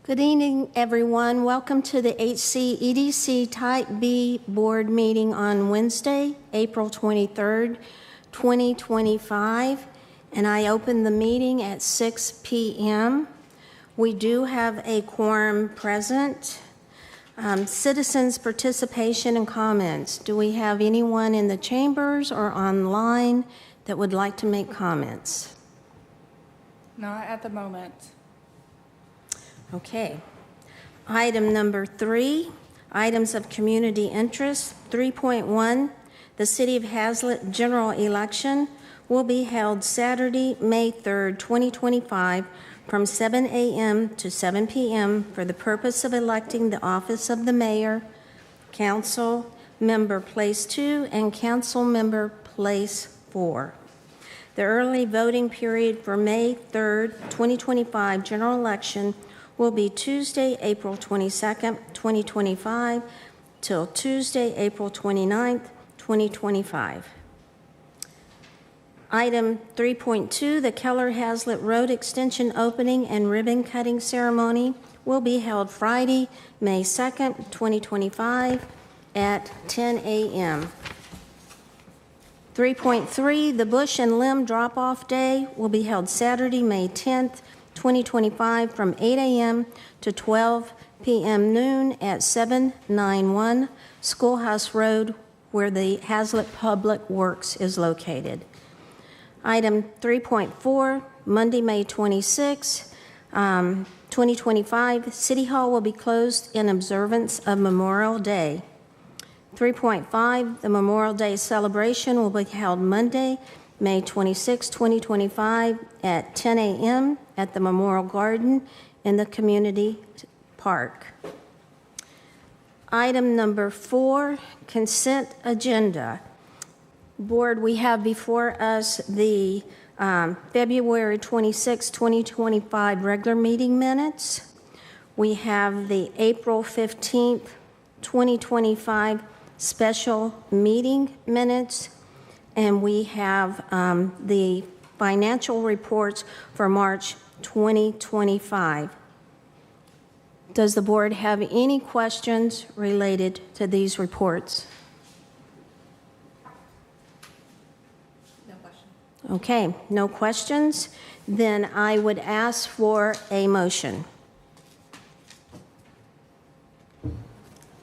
Good evening, everyone. Welcome to the HCEDC Type B board meeting on Wednesday, April 23rd, 2025, and I open the meeting at 6 p.m. We do have a quorum present. Citizens' participation and comments. Do we have anyone in the chambers or online that would like to make comments? Not at the moment. Okay. Item number 3, items of community interest. 3.1, the City of Hazlet general election will be held Saturday, May 3rd, 2025, from 7 a.m. to 7 p.m. for the purpose of electing the office of the mayor, council member place 2, and council member place 4. The early voting period for May 3rd, 2025 general election will be Tuesday, April 22nd, 2025, till Tuesday, April 29th, 2025. Item 3.2, the Keller Hazlet Road Extension opening and ribbon cutting ceremony will be held Friday, May 2nd, 2025 at 10 a.m. 3.3, the Bush and Limb Drop-Off Day will be held Saturday, May 10th, 2025 from 8 a.m. to 12 p.m. noon at 791 Schoolhouse Road, where the Hazlet Public Works is located. Item 3.4, Monday, May 26, 2025, City Hall will be closed in observance of Memorial Day. 3.5, the Memorial Day celebration will be held Monday, May 26, 2025 at 10 a.m. at the Memorial Garden in the community park. Item number 4, consent agenda. Board, we have before us the February 26, 2025 regular meeting minutes. We have the April 15th, 2025 special meeting minutes, and we have the financial reports for March 2025. Does the board have any questions related to these reports? No question. Okay, no questions. Then I would ask for a motion.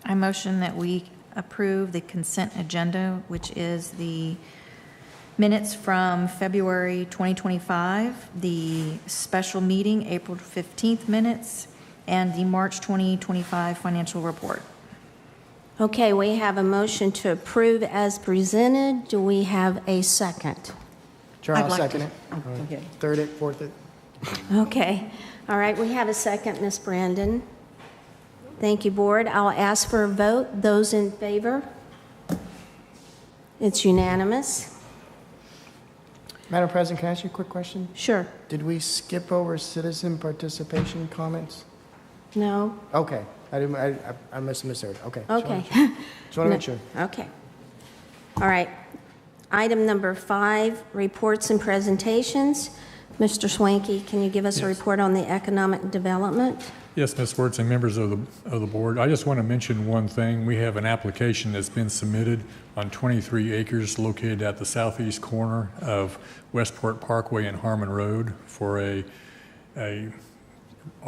I motion that we approve the consent agenda, which is the minutes from February 2025, the special meeting, April 15th minutes, and the March 2025 financial report. Okay, we have a motion to approve as presented. Do we have a second? Charles, second it. Okay. Third it, fourth it. Okay. All right, we have a second, Ms. Brandon. Thank you, board. I'll ask for a vote. Those in favor? It's unanimous. Madam President, can I ask you a quick question? Sure. Did we skip over citizen participation comments? No? Okay. I must have misheard. Okay. Okay. Just want to make sure. Okay. All right. Item number 5, reports and presentations. Mr. Swanky, can you give us a report on the economic development? Yes, Ms. Wertz and members of the board. I just want to mention one thing. We have an application that's been submitted on 23 acres located at the southeast corner of Westport Parkway and Harmon Road for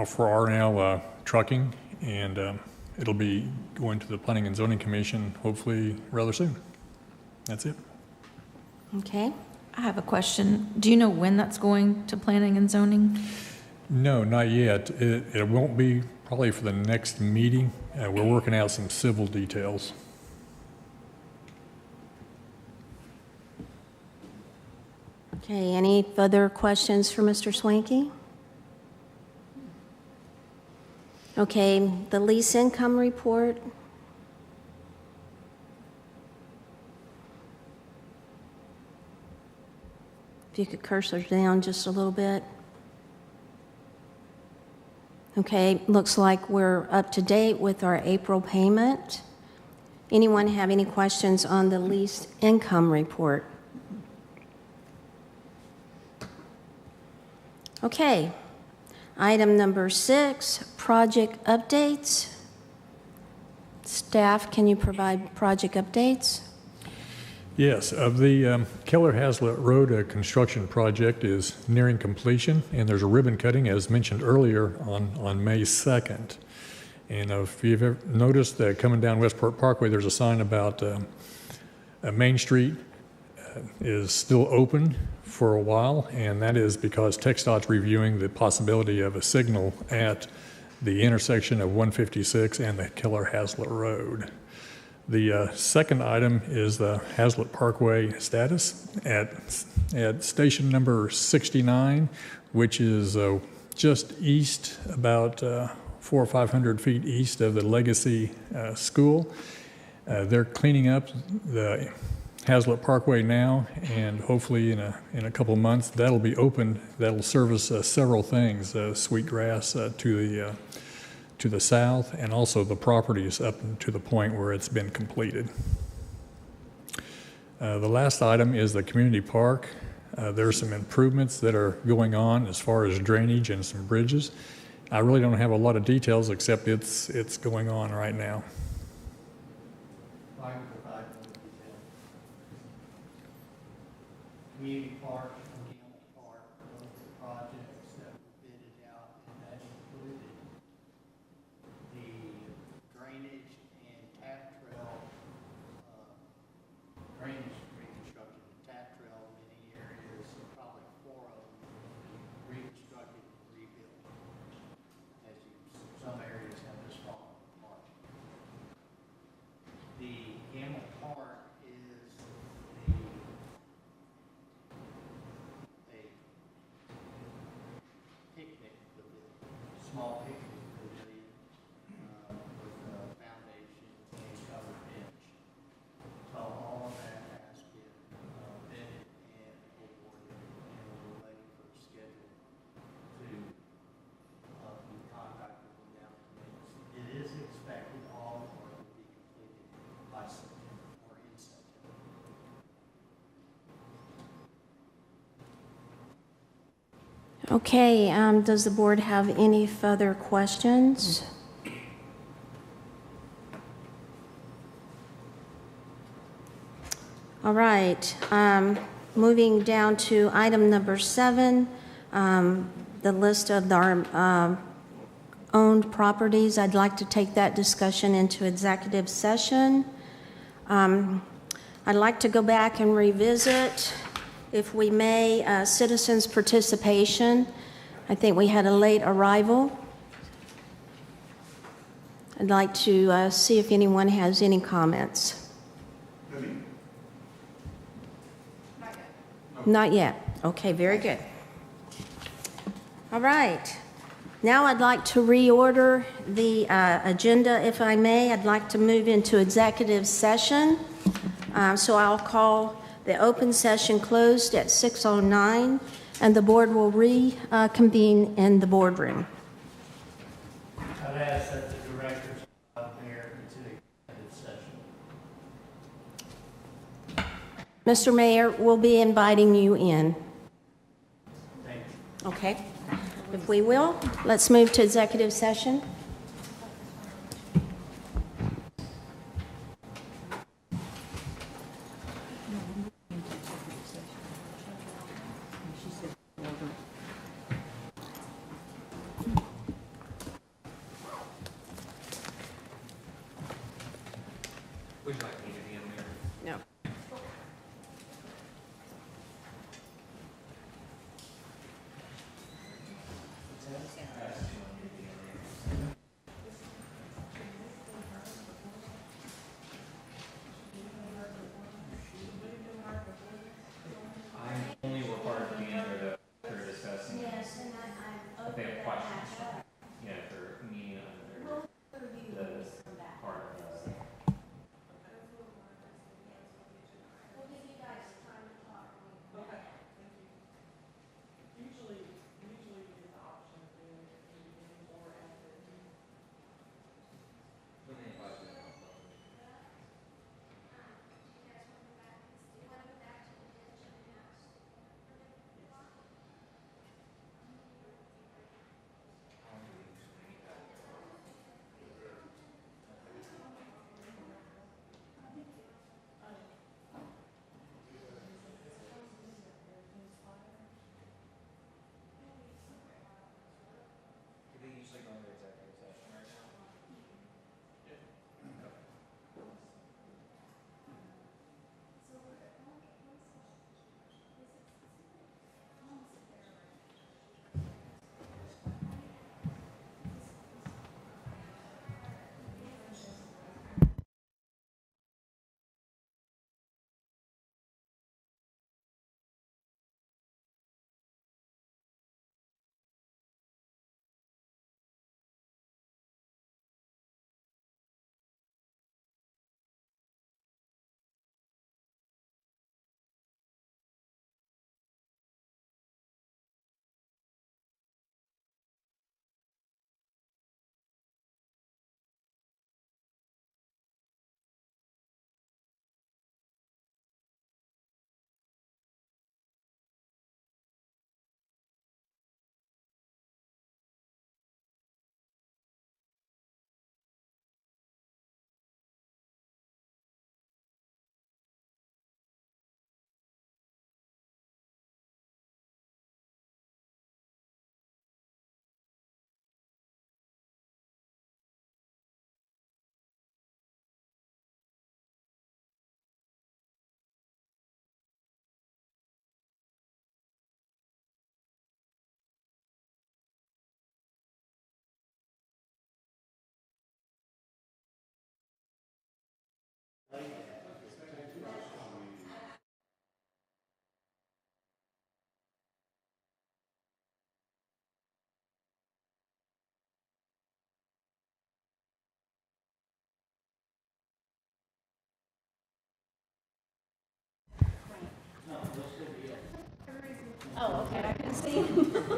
for R&L trucking, and it'll be going to the Planning and Zoning Commission hopefully rather soon. That's it. Okay. I have a question. Do you know when that's going to planning and zoning? No, not yet. It won't be probably for the next meeting. We're working out some civil details. Okay, any further questions for Mr. Swanky? Okay, the lease income report. If you could cursor down just a little bit. Okay, looks like we're up to date with our April payment. Anyone have any questions on the lease income report? Okay, Item number 6, project updates. Staff, can you provide project updates? Yes, of the Keller Hazlitt Road construction project is nearing completion, and there's a ribbon cutting, as mentioned earlier, on May 2nd. And if you've ever noticed that coming down Westport Parkway, there's a sign about Main Street is still open for a while, and that is because TxDOT's reviewing the possibility of a signal at the intersection of 156 and the Keller Hazlitt Road. The second item is the Hazlitt Parkway status at station number 69, which is just east, about 400 or 500 feet east of the Legacy School. They're cleaning up the Hazlitt Parkway now, and hopefully in a couple of months that'll be open. That'll service several things: Sweetgrass to the south, and also the properties up to the point where it's been completed. The last item is the community park. There are some improvements that are going on as far as drainage and some bridges. I really don't have a lot of details, except it's going on right now. I can provide more detail. Community park and Gamble Park are both the projects that were bidded out, and that included the drainage and tap trail, drainage reconstructed, the tap trail in many areas, probably 4 of them reconstructed and rebuilt. As some areas have just fallen apart. The Gamble Park is a picnic pavilion, small picnic pavilion with a foundation and covered bench. So all of that has been vetted and awarded, and we're waiting for a schedule to be contracted with them. It is expected all the work will be completed by September or in September. Okay, does the board have any further questions? All right, moving down to item number 7, the list of our owned properties. I'd like to take that discussion into executive session. I'd like to go back and revisit, if we may, citizens' participation. I think we had a late arrival. I'd like to see if anyone has any comments. Not yet. Okay, very good. All right. Now I'd like to reorder the agenda, if I may. I'd like to move into executive session. So I'll call the open session closed at 6:09, and the board will reconvene in the boardroom. I'd ask that the directors out there into the executive session. Mr. Mayor, we'll be inviting you in. Thank you. Okay? If we will, let's move to executive session. Would you like me to be in there? No. I'm only required to be in there for discussing. Yes, and if they have questions. Yeah, for me under the part of the.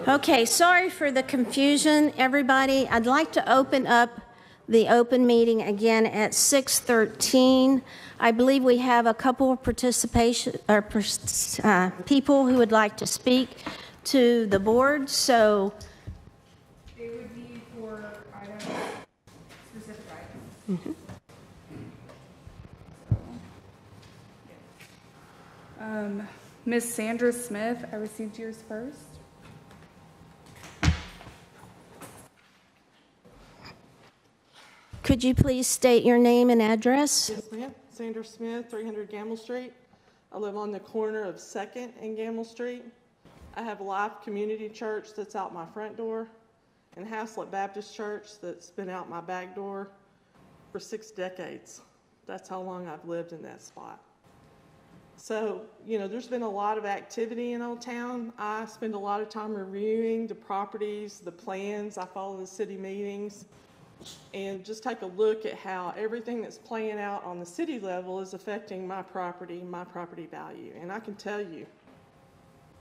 Okay, sorry for the confusion, everybody. I'd like to open up the open meeting again at 6:13. I believe we have a couple of people who would like to speak to the board, so It would be for items, specific items. Ms. Sandra Smith, I received yours first. could you please state your name and address? Yes, ma'am. Sandra Smith, 300 Gamble Street. I live on the corner of 2nd and Gamble Street. I have Life Community Church that's out my front door, and Haslett Baptist Church that's been out my back door for 6 decades. That's how long I've lived in that spot. So, there's been a lot of activity in Old Town. I spend a lot of time reviewing the properties, the plans. I follow the city meetings and just take a look at how everything that's playing out on the city level is affecting my property value. And I can tell you,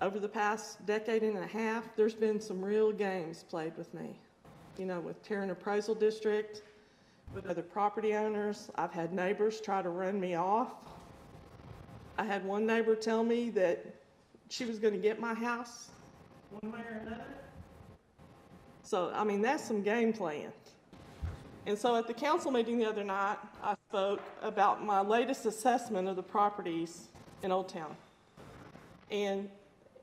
over the past decade and a half, there's been some real games played with me. With Tarrant Appraisal District, with other property owners. I've had neighbors try to run me off. I had one neighbor tell me that she was going to get my house one way or another. So, that's some game playing. And so at the council meeting the other night, I spoke about my latest assessment of the properties in Old Town. And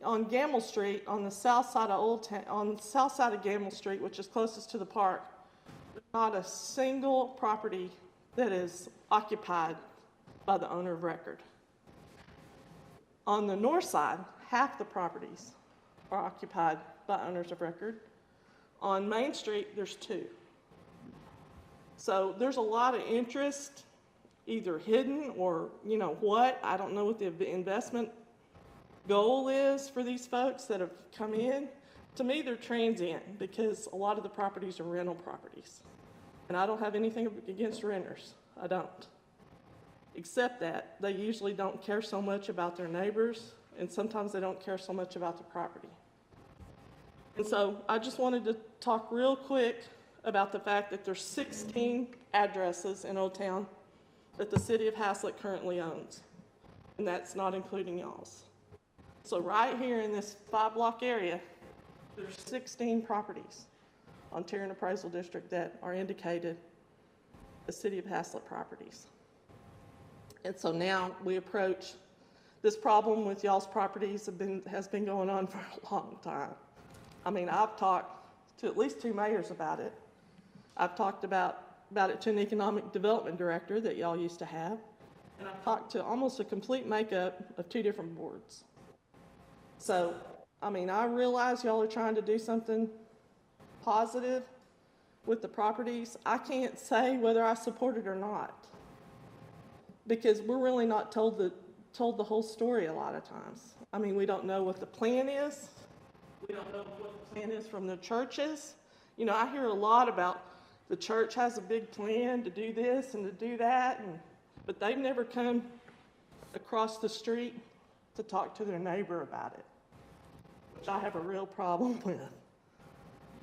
on Gamble Street, on the south side of Old Town, on the south side of Gamble Street, which is closest to the park, there's not a single property that is occupied by the owner of record. On the north side, half the properties are occupied by owners of record. On Main Street, there's 2. So there's a lot of interest, either hidden or, what. I don't know what the investment goal is for these folks that have come in. To me, they're transient because a lot of the properties are rental properties. And I don't have anything against renters. I don't. Except that they usually don't care so much about their neighbors, and sometimes they don't care so much about the property. And so I just wanted to talk real quick about the fact that there's 16 addresses in Old Town that the city of Haslett currently owns, and that's not including y'all's. So right here in this 5-block area, there's 16 properties on Tarrant Appraisal District that are indicated as city of Haslett properties. And so now we approach this problem with y'all's properties has been going on for a long time. I've talked to at least 2 mayors about it. I've talked about it to an economic development director that y'all used to have. And I've talked to almost a complete makeup of 2 different boards. So, I realize y'all are trying to do something positive with the properties. I can't say whether I support it or not, because we're really not told the whole story a lot of times. We don't know what the plan is. We don't know what the plan is from the churches. I hear a lot about the church has a big plan to do this and to do that, but they've never come across the street to talk to their neighbor about it, which I have a real problem with.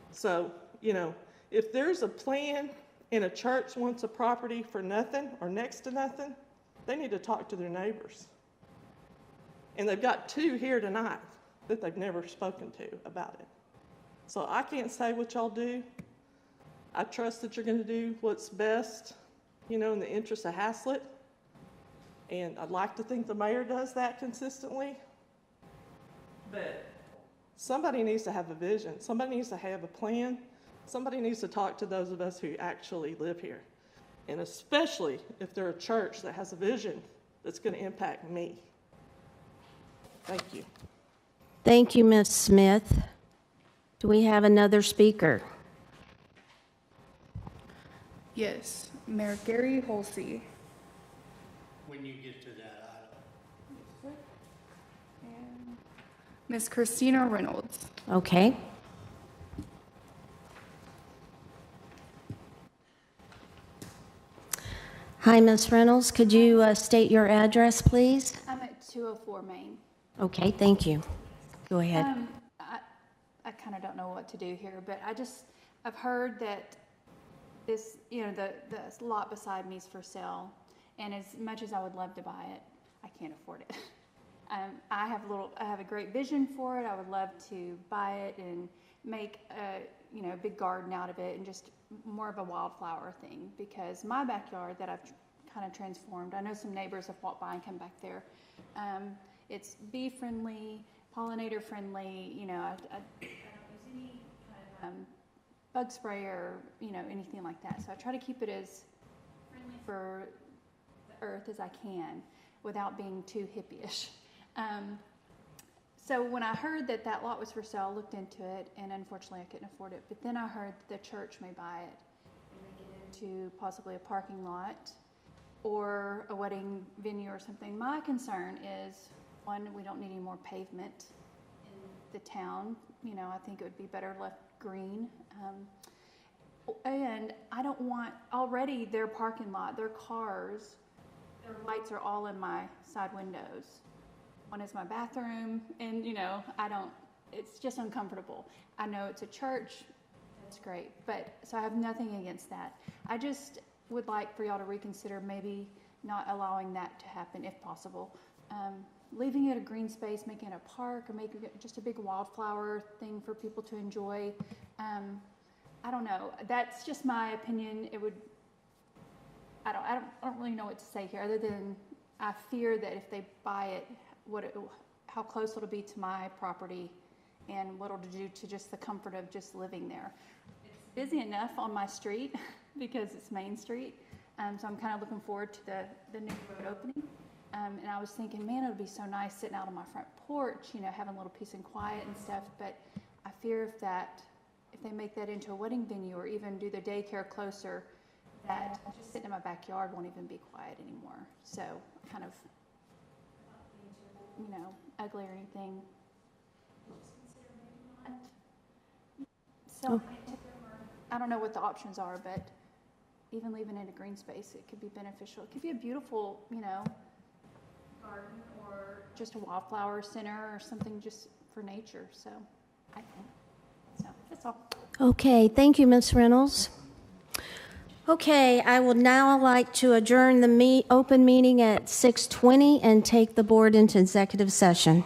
So, if there's a plan and a church wants a property for nothing or next to nothing, they need to talk to their neighbors. And they've got 2 here tonight that they've never spoken to about it. So I can't say what y'all do. I trust that you're going to do what's best, in the interest of Haslett. And I'd like to think the mayor does that consistently. But somebody needs to have a vision. Somebody needs to have a plan. Somebody needs to talk to those of us who actually live here. And especially if they're a church that has a vision that's going to impact me. Thank you. Thank you, Ms. Smith. Do we have another speaker? Yes, Mayor Gary Holsey. when you get to that item. And Miss Christina Reynolds. Okay. Hi, Ms. Reynolds. Could you state your address, please? I'm at 204 Main. Okay, thank you. Go ahead. I kind of don't know what to do here, but I've heard that this, the lot beside me is for sale, and as much as I would love to buy it, I can't afford it. I have a great vision for it. I would love to buy it and make a big garden out of it and just more of a wildflower thing, because my backyard that I've kind of transformed, I know some neighbors have walked by and come back there. It's bee friendly, pollinator friendly, I don't use any kind of bug spray or anything like that. So I try to keep it as friendly for the earth as I can without being too hippie-ish. So when I heard that lot was for sale, I looked into it, and unfortunately I couldn't afford it. But then I heard that the church may buy it and make it into possibly a parking lot or a wedding venue or something. My concern is, one, we don't need any more pavement in the town. I think it would be better left green. And I don't want, already their parking lot, their cars, their lights are all in my side windows. One is my bathroom, and it's just uncomfortable. I know it's a church, that's great, so I have nothing against that. I just would like for y'all to reconsider maybe not allowing that to happen if possible. Leaving it a green space, making it a park, or making it just a big wildflower thing for people to enjoy. I don't know, that's just my opinion. I don't really know what to say here, other than I fear that if they buy it, how close it'll be to my property and what it'll do to just the comfort of just living there. It's busy enough on my street because it's Main Street, so I'm kind of looking forward to the new road opening. And I was thinking, man, it would be so nice sitting out on my front porch, having a little peace and quiet and stuff, but I fear if they make that into a wedding venue or even do the daycare closer, that just sitting in my backyard won't even be quiet anymore. So kind of, ugly or anything. So I don't know what the options are, but even leaving it a green space, it could be beneficial. It could be a beautiful, garden or just a wildflower center or something just for nature. So I think. So that's all. Okay, thank you, Ms. Reynolds. Okay, I would now like to adjourn the open meeting at 6:20 and take the board into executive session.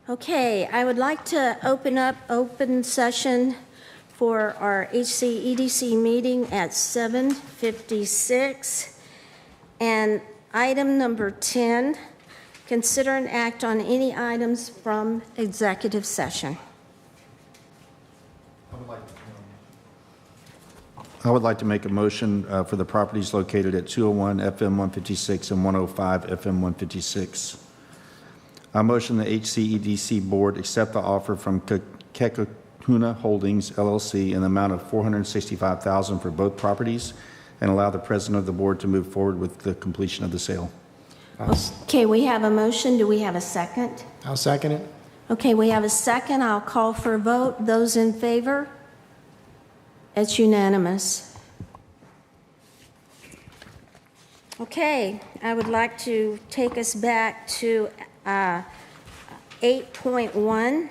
Okay, I would like to open up open session for our HCEDC meeting at 7:56. And item number 10, consider and act on any items from executive session. I would like to make a motion for the properties located at 201 FM 156 and 105 FM 156. I motion the HCEDC Board accept the offer from Kekahuna Holdings LLC in the amount of $465,000 for both properties and allow the President of the Board to move forward with the completion of the sale. Okay, we have a motion. Do we have a second? I'll second it. Okay, we have a second. I'll call for a vote. Those in favor? It's unanimous. Okay, I would like to take us back to 8.1.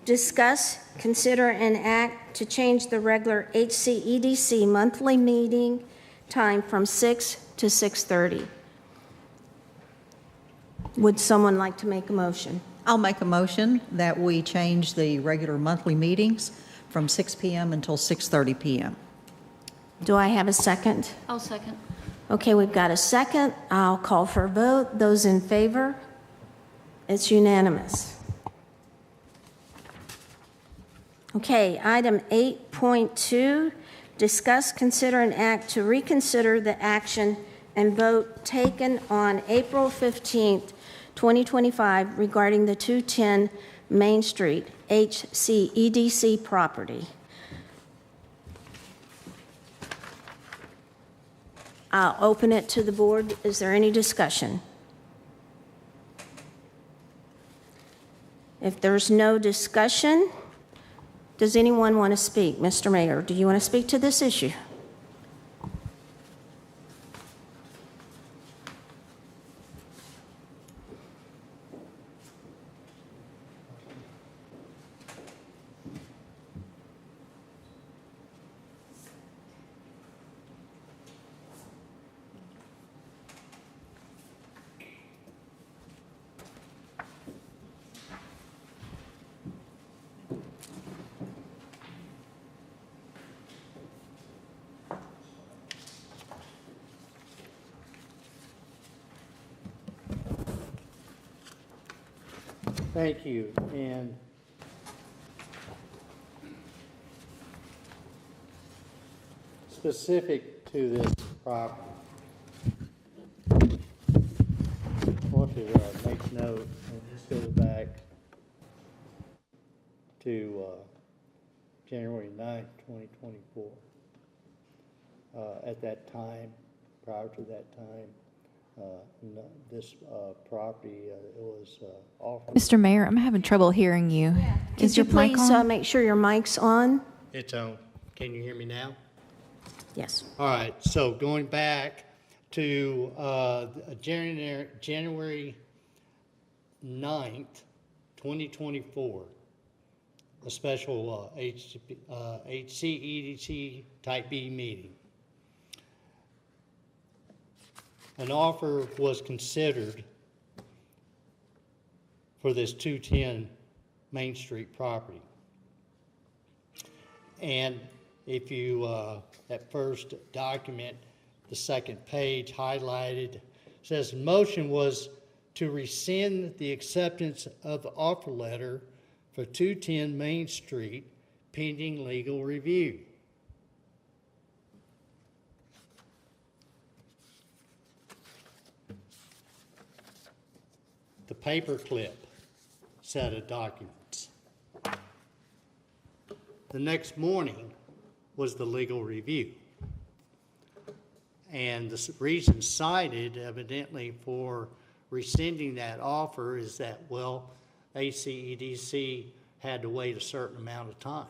Discuss, consider, and act to change the regular HCEDC monthly meeting time from 6 to 6:30. Would someone like to make a motion? I'll make a motion that we change the regular monthly meetings from 6 p.m. until 6:30 p.m. Do I have a second? I'll second. Okay, we've got a second. I'll call for a vote. Those in favor? It's unanimous. Okay, item 8.2, discuss, consider, and act to reconsider the action and vote taken on April 15th, 2025 regarding the 210 Main Street HCEDC property. I'll open it to the board. Is there any discussion? If there's no discussion, does anyone want to speak? Mr. Mayor, do you want to speak to this issue? Thank you. And specific to this property, I want to make note, and this goes back to January 9th, 2024. At that time, prior to that time, this property it was offered. Mr. Mayor, I'm having trouble hearing you. Could Is you your mic please on? make sure your mic's on? It's on. Can you hear me now? Yes. All right, so going back to January 9th, 2024, a special HCEDC Type B meeting. An offer was considered for this 210 Main Street property. And if you, that first document, the second page highlighted, says motion was to rescind the acceptance of the offer letter for 210 Main Street pending legal review. The paperclip set of documents. The next morning was the legal review. And the reason cited evidently for rescinding that offer is that, well, HCEDC had to wait a certain amount of time.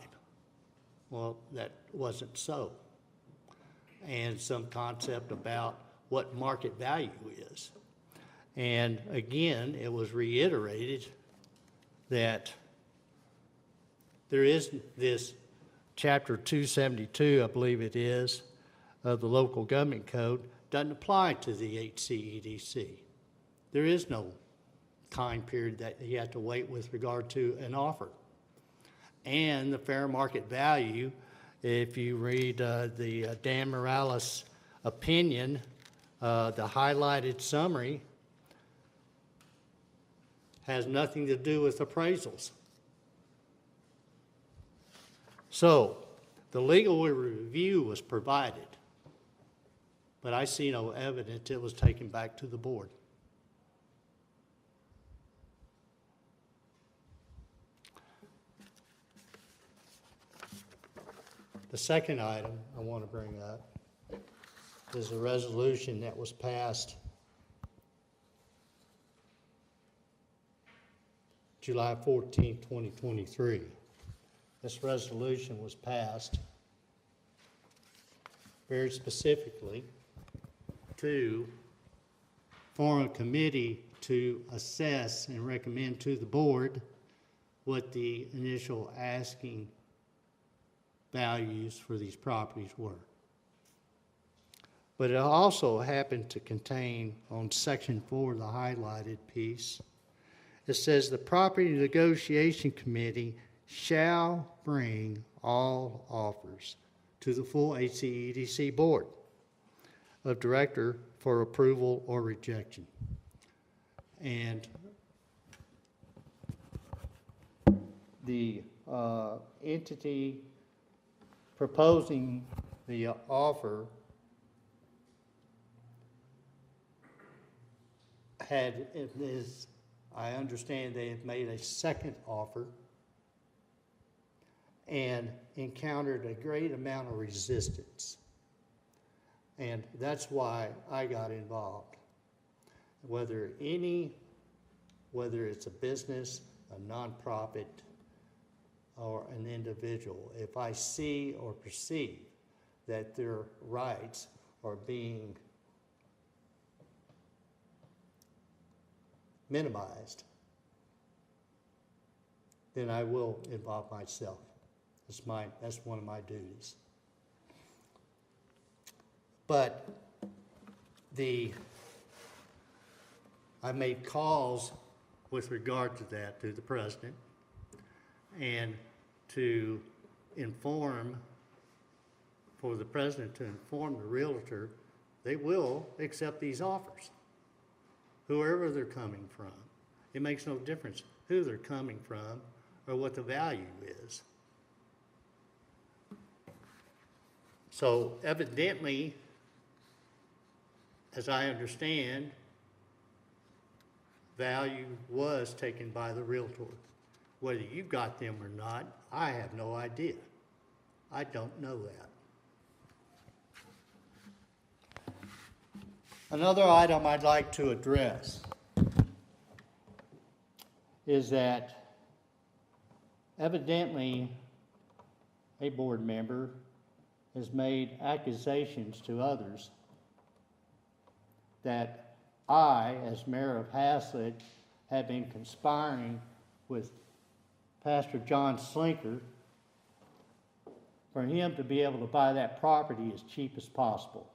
Well, that wasn't so. And some concept about what market value is. And again, it was reiterated that there is this Chapter 272, I believe it is, of the Local Government Code, doesn't apply to the HCEDC. There is no time period that he has to wait with regard to an offer. And the fair market value, if you read the Dan Morales opinion, the highlighted summary has nothing to do with appraisals. So, the legal review was provided, but I see no evidence it was taken back to the board. The second item I want to bring up is a resolution that was passed July 14, 2023. This resolution was passed very specifically to form a committee to assess and recommend to the board what the initial asking values for these properties were. But it also happened to contain on section 4, the highlighted piece, it says the property negotiation committee shall bring all offers to the full HCEDC board of director for approval or rejection. And the entity proposing the offer I understand they have made a second offer and encountered a great amount of resistance. And that's why I got involved. Whether it's a business, a nonprofit, or an individual, if I see or perceive that their rights are being minimized, then I will involve myself. That's one of my duties. But I made calls with regard to that to the president and to inform, for the president to inform the realtor, they will accept these offers, whoever they're coming from. It makes no difference who they're coming from or what the value is. So evidently, as I understand, value was taken by the realtor. Whether you got them or not, I have no idea. I don't know that. Another item I'd like to address is that evidently a board member has made accusations to others that I, as mayor of Hazlet, have been conspiring with Pastor John Slinker for him to be able to buy that property as cheap as possible.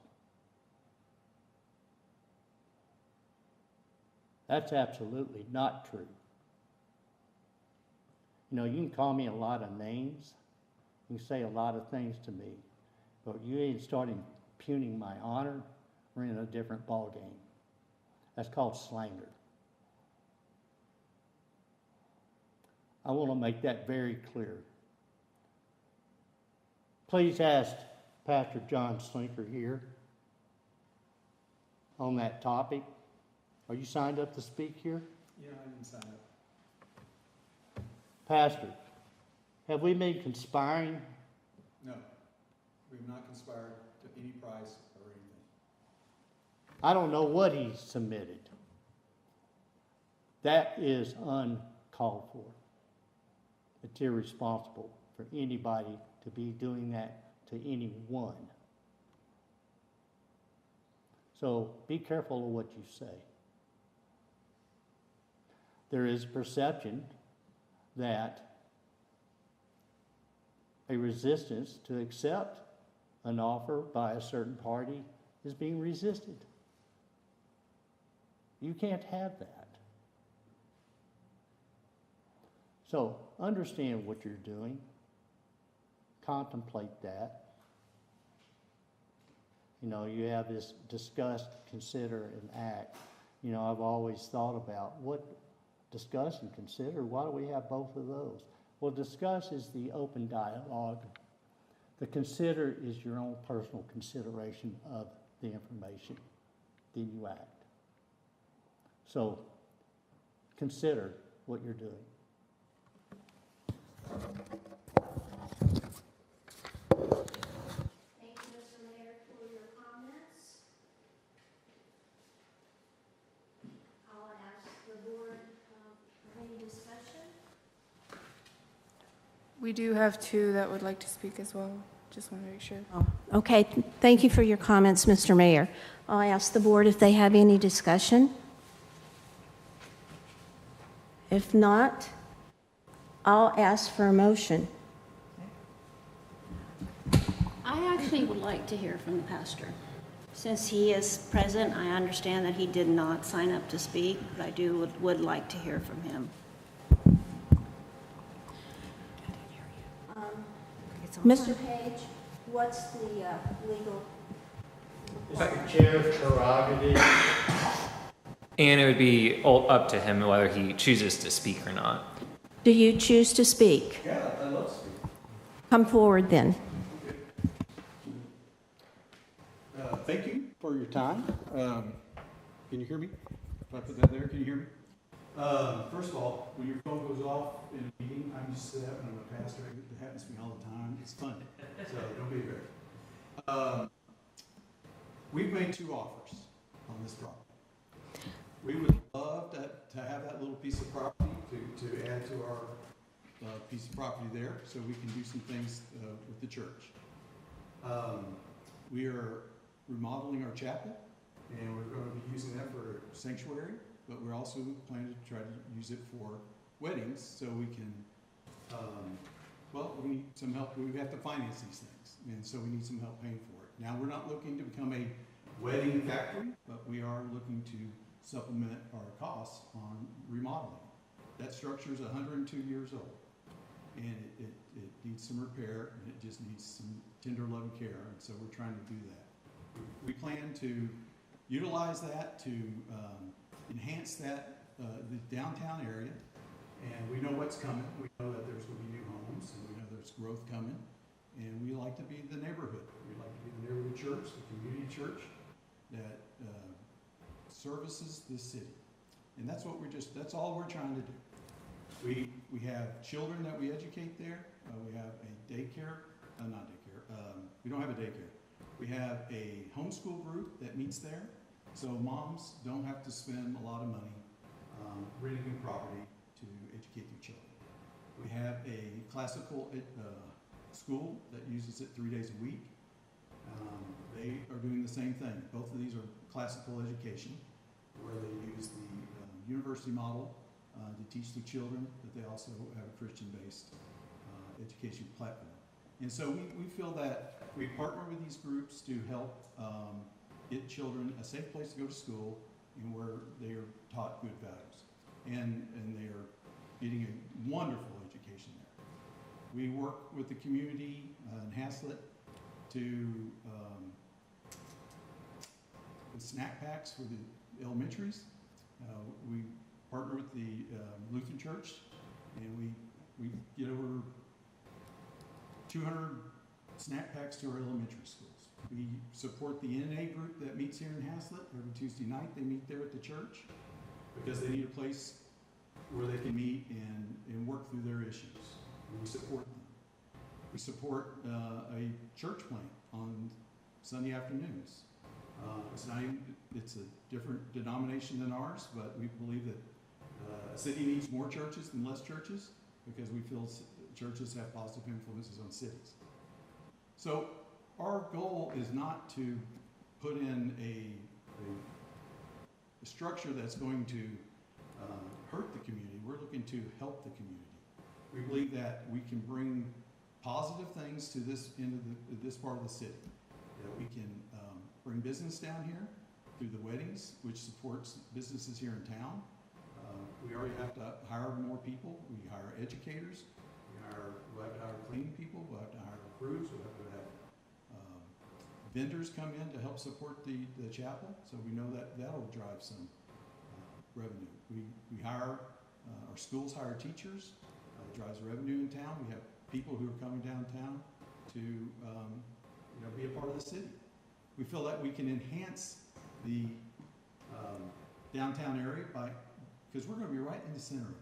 That's absolutely not true. You know, you can call me a lot of names, you can say a lot of things to me, but you ain't starting impugning my honor, we're in a different ballgame. That's called slander. I want to make that very clear. Please ask Pastor John Slinker here on that topic. Are you signed up to speak here? Yeah, I didn't sign up. Pastor, have we been conspiring? No, we've not conspired to any price or anything. I don't know what he submitted. That is uncalled for. It's irresponsible for anybody to be doing that to anyone. So be careful of what you say. There is a perception that a resistance to accept an offer by a certain party is being resisted. You can't have that. So understand what you're doing, contemplate that. You know, you have this discuss, consider, and act. You know, I've always thought about what discuss and consider, why do we have both of those? Well, discuss is the open dialogue. The consider is your own personal consideration of the information. Then you act. So consider what you're doing. Thank you, Mr. Mayor, for your comments. I'll ask the board for any discussion. We do have two that would like to speak as well. Just want to make sure. Oh, okay. Thank you for your comments, Mr. Mayor. I'll ask the board if they have any discussion. If not, I'll ask for a motion. I actually would like to hear from the pastor. Since he is present, I understand that he did not sign up to speak, but I would like to hear from him. Mr. Page, what's the legal? It's the chair's prerogative. And it would be up to him whether he chooses to speak or not. Do you choose to speak? Yeah, I'd love to speak. Come forward then. Thank you for your time. Can you hear me? If I put that there, can you hear me? First of all, when your phone goes off in a meeting, I'm used to that when I'm a pastor. It happens to me all the time. It's fun. So don't be afraid. We've made 2 offers on this property. We would love to have that little piece of property to add to our piece of property there so we can do some things with the church. We are remodeling our chapel, and we're going to be using that for sanctuary, but we're also planning to try to use it for weddings so we can, we need some help. We have to finance these things, and so we need some help paying for it. Now, we're not looking to become a wedding factory, but we are looking to supplement our costs on remodeling. That structure is 102 years old, and it needs some repair, and it just needs some tender loving care, and so we're trying to do that. We plan to utilize that to enhance that, the downtown area, and we know what's coming. We know that there's going to be new homes, and we know there's growth coming, and we like to be the neighborhood. We like to be the neighborhood church, the community church that services the city. And that's what that's all we're trying to do. We have children that we educate there. We have a daycare, not daycare, we don't have a daycare. We have a homeschool group that meets there, so moms don't have to spend a lot of money renting a property to educate their children. We have a classical school that uses it 3 days a week. They are doing the same thing. Both of these are classical education, where they use the university model to teach their children, but they also have a Christian-based education platform. And so we feel that we partner with these groups to help get children a safe place to go to school and where they are taught good values. And they are getting a wonderful education there. We work with the community in Haslett to with snack packs for the elementaries. We partner with the Lutheran Church, and we get over 200 snack packs to our elementary schools. We support the NA group that meets here in Haslett every Tuesday night. They meet there at the church because they need a place where they can meet and work through their issues. And we support them. We support a church plant on Sunday afternoons. It's a different denomination than ours, but we believe that a city needs more churches than less churches because we feel churches have positive influences on cities. So our goal is not to put in a structure that's going to hurt the community. We're looking to help the community. We believe that we can bring positive things to this end of this part of the city. That we can bring business down here through the weddings, which supports businesses here in town. We already have to hire more people. We hire educators. We'll have to hire cleaning people. We'll have to hire crews. We'll have to have vendors come in to help support the chapel. So we know that that'll drive some revenue. We hire, our schools hire teachers. It drives revenue in town. We have people who are coming downtown to be a part of the city. We feel that we can enhance the downtown area because we're going to be right in the center of it.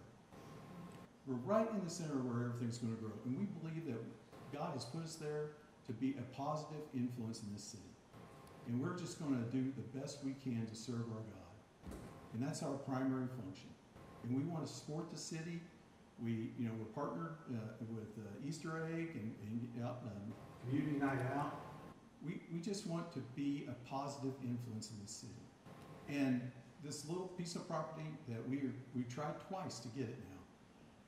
We're right in the center where everything's going to grow. And we believe that God has put us there to be a positive influence in this city. And we're just going to do the best we can to serve our God. And that's our primary function. And we want to support the city. We're partnered with Easter Egg and Community Night Out. We just want to be a positive influence in the city. And this little piece of property that we tried twice to get it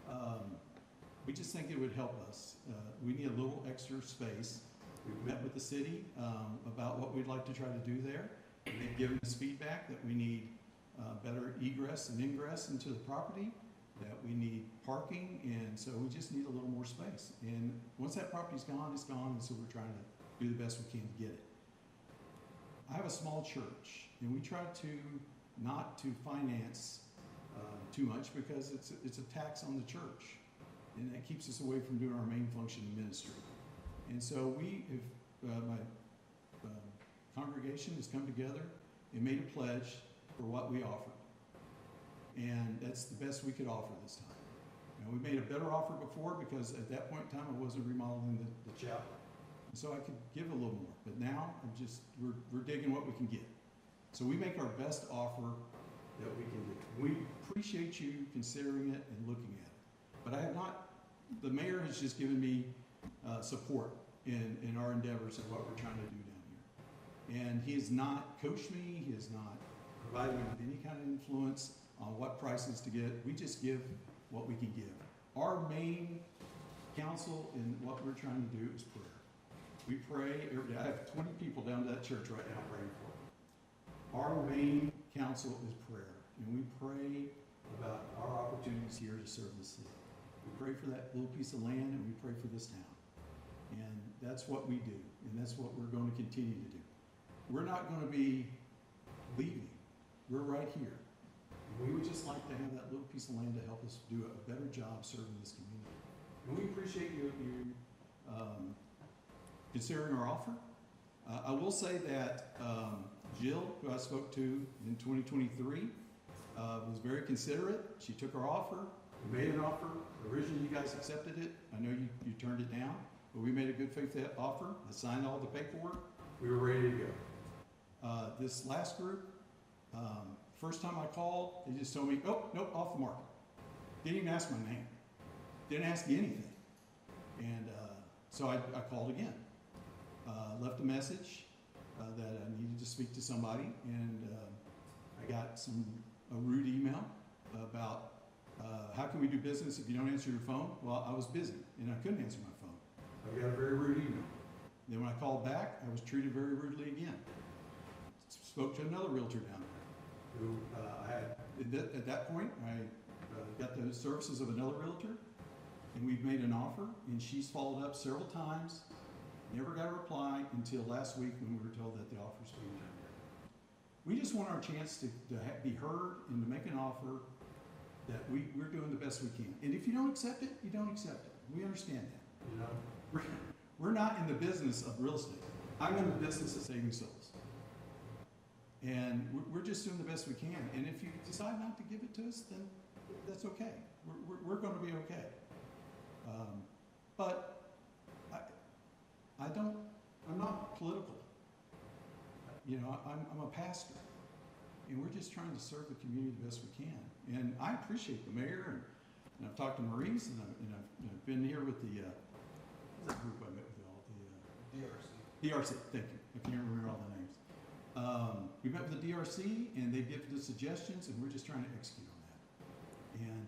now. We just think it would help us. We need a little extra space. We've met with the city about what we'd like to try to do there. And they've given us feedback that we need better egress and ingress into the property, that we need parking, and so we just need a little more space. And once that property's gone, it's gone, and so we're trying to do the best we can to get it. I have a small church, and we try to not to finance too much because it's a tax on the church, and that keeps us away from doing our main function in ministry. And so my congregation has come together and made a pledge for what we offered. And that's the best we could offer this time. We made a better offer before because at that point in time I wasn't remodeling the chapel. And so I could give a little more. But now we're digging what we can get. So we make our best offer that we can do. We appreciate you considering it and looking at it. But I have not, the mayor has just given me support in our endeavors of what we're trying to do down here. And he has not coached me, he has not provided me with any kind of influence on what prices to get. We just give what we can give. Our main counsel in what we're trying to do is prayer. We pray every day. I have 20 people down to that church right now praying for me. Our main counsel is prayer, and we pray about our opportunities here to serve the city. We pray for that little piece of land, and we pray for this town. And that's what we do, and that's what we're going to continue to do. We're not going to be leaving. We're right here. And we would just like to have that little piece of land to help us do a better job serving this community. And we appreciate you considering our offer. I will say that Jill, who I spoke to in 2023, was very considerate. She took our offer. We made an offer. Originally, you guys accepted it. I know you turned it down, but we made a good faith offer. I signed all the paperwork. We were ready to go. This last group, first time I called, they just told me, oh, nope, off the market. Didn't even ask my name. Didn't ask me anything. And so I called again. Left a message that I needed to speak to somebody, and I got a rude email about how can we do business if you don't answer your phone? Well, I was busy, and I couldn't answer my phone. I got a very rude email. Then when I called back, I was treated very rudely again. Spoke to another realtor down there who at that point, I got the services of another realtor, and we've made an offer, and she's followed up several times, never got a reply until last week when we were told that the offer's being turned down. We just want our chance to be heard and to make an offer that we're doing the best we can. And if you don't accept it, you don't accept it. We understand that. We're not in the business of real estate. I'm in the business of saving souls. And we're just doing the best we can. And if you decide not to give it to us, then that's okay. We're going to be okay. But I'm not political. I'm a pastor. And we're just trying to serve the community the best we can. And I appreciate the mayor, and I've talked to Maurice, and I've been here with the group I met with all, the DRC, thank you. I can't remember all the names. We met with the DRC, and they've given us suggestions, and we're just trying to execute on that. And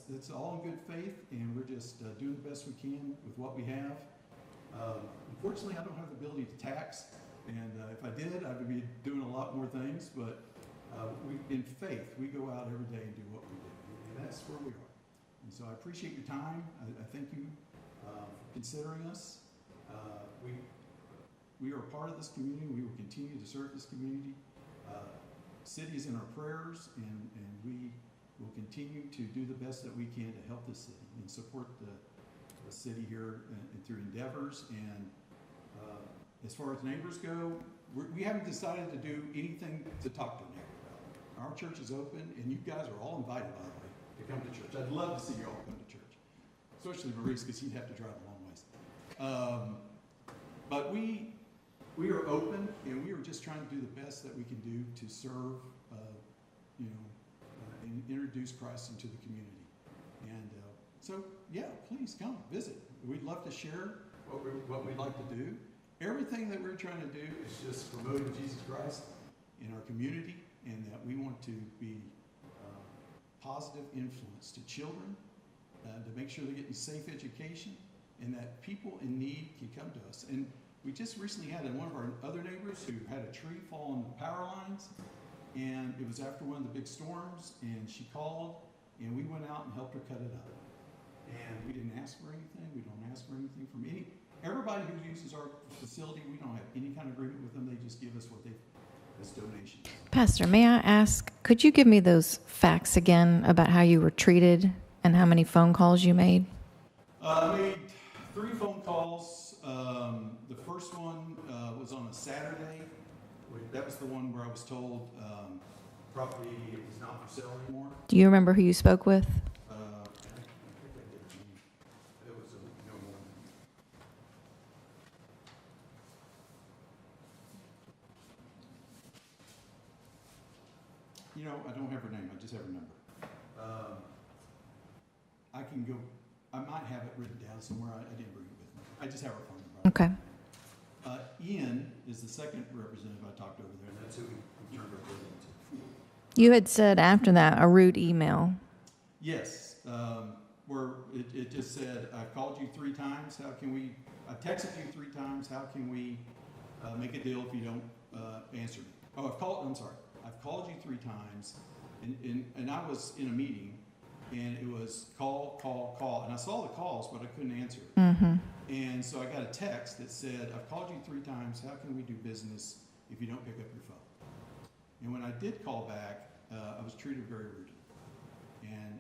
that's all in good faith, and we're just doing the best we can with what we have. Unfortunately, I don't have the ability to tax, and if I did, I would be doing a lot more things, but in faith, we go out every day and do what we do. And that's where we are. And so I appreciate your time. I thank you for considering us. We are a part of this community. We will continue to serve this community. City is in our prayers, and we will continue to do the best that we can to help the city and support the city here and through endeavors. And as far as neighbors go, we haven't decided to do anything to talk to a neighbor about. Our church is open, and you guys are all invited, by the way, to come to church. I'd love to see you all come to church, especially Maurice, because he'd have to drive a long ways. But we are open, and we are just trying to do the best that we can do to serve, and introduce Christ into the community. And so, yeah, please come visit. We'd love to share what we'd like to do. Everything that we're trying to do is just promoting Jesus Christ in our community, and that we want to be positive influence to children, to make sure they're getting safe education, and that people in need can come to us. And we just recently had one of our other neighbors who had a tree fall on the power lines, and it was after one of the big storms, and she called, and we went out and helped her cut it up. And we didn't ask for anything. We don't ask for anything from everybody who uses our facility. We don't have any kind of agreement with them. They just give us what they as donations. Pastor, may I ask, could you give me those facts again about how you were treated and how many phone calls you made? I made 3 phone calls. The first one was on a Saturday. That was the one where I was told property is not for sale anymore. Do you remember who you spoke with? I think I did. It was a young woman. I don't have her name. I just have her number. I can go. I might have it written down somewhere. I didn't bring it with me. I just have her phone number. Okay. Ian is the second representative I talked over there, and that's who we turned our building to. You had said after that a rude email. Yes, where it just said, I called you 3 times. How can we? I texted you 3 times. How can we make a deal if you don't answer me? Oh, I'm sorry. I've called you 3 times, and I was in a meeting, and it was call, and I saw the calls, but I couldn't answer it. Mm-hmm. And so I got a text that said, I've called you 3 times. How can we do business if you don't pick up your phone? And when I did call back, I was treated very rudely. And